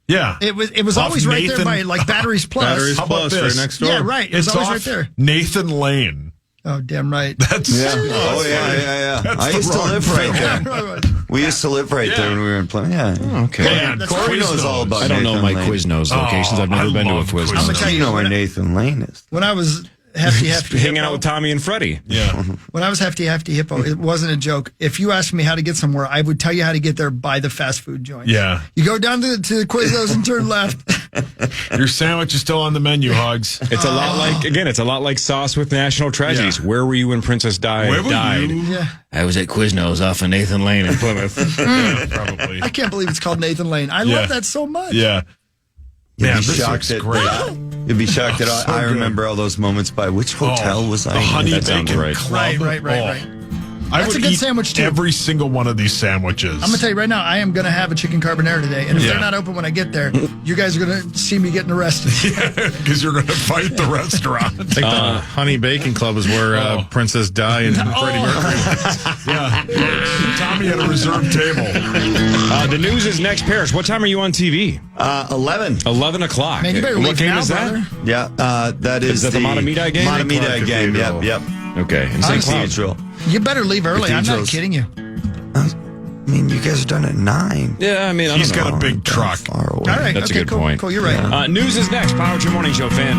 Yeah. It was Off always right there Nathan- by like Batteries Plus. Batteries How about Plus this? right next door. Yeah, right. It was It's always off right there. Nathan Lane. Oh, damn right. That's Oh, yeah. That's I the used to wrong live right film. there. We used to live right there when we were in Plymouth. Yeah. Okay. Man, that's Cory Corey knows all about I don't know Nathan my Lane. Quiznos locations. I've never I been to a love Quiznos. I'm gonna tell You know where Nathan Lane is. When I was hefty Hanging out hippo, with Tommy and Freddie. Yeah. when I was hefty hippo, it wasn't a joke. If you asked me how to get somewhere, I would tell you how to get there by the fast food joint. Yeah. You go down to the Quiznos and turn left. Your sandwich is still on the menu, Hogs. It's a lot like Sauce with National Tragedies. Yeah. Where were you when Princess Di Where were died? you? Yeah. I was at Quiznos off of Nathan Lane in Plymouth. Yeah, probably. I can't believe it's called Nathan Lane. I Yeah. love that so much. Yeah. You'd Man, be this shocked looks at great. You'd be shocked that so I good. remember all those moments by which hotel was I The in? honey That sounds bacon right. club. Right. I That's would a good eat sandwich, too. every single one of these sandwiches. I'm going to tell you right now, I am going to have a chicken carbonara today. And if Yeah. they're not open when I get there, you guys are going to see me getting arrested. Because you're going to fight the restaurant. I think the Honey Bacon Club is where Princess Di and Freddie Mercury went. Yeah. Tommy had a reserved table. The news is next, Parrish. What time are you on TV? 11. 11 o'clock. Man, you better What leave game now, is that? brother. Yeah, that is that the Matamidi game? Matamidi game, Cathedral. yep. Okay. In St. Cloud. Cathedral. You better leave early. I'm not Cathedrals. kidding you. I mean, you guys are done at 9. Yeah, I mean, I He's don't know. got a big truck. Far away. All right. That's a okay, good cool, point. Cool, you're right. News is next. Power to Your Morning Show fan.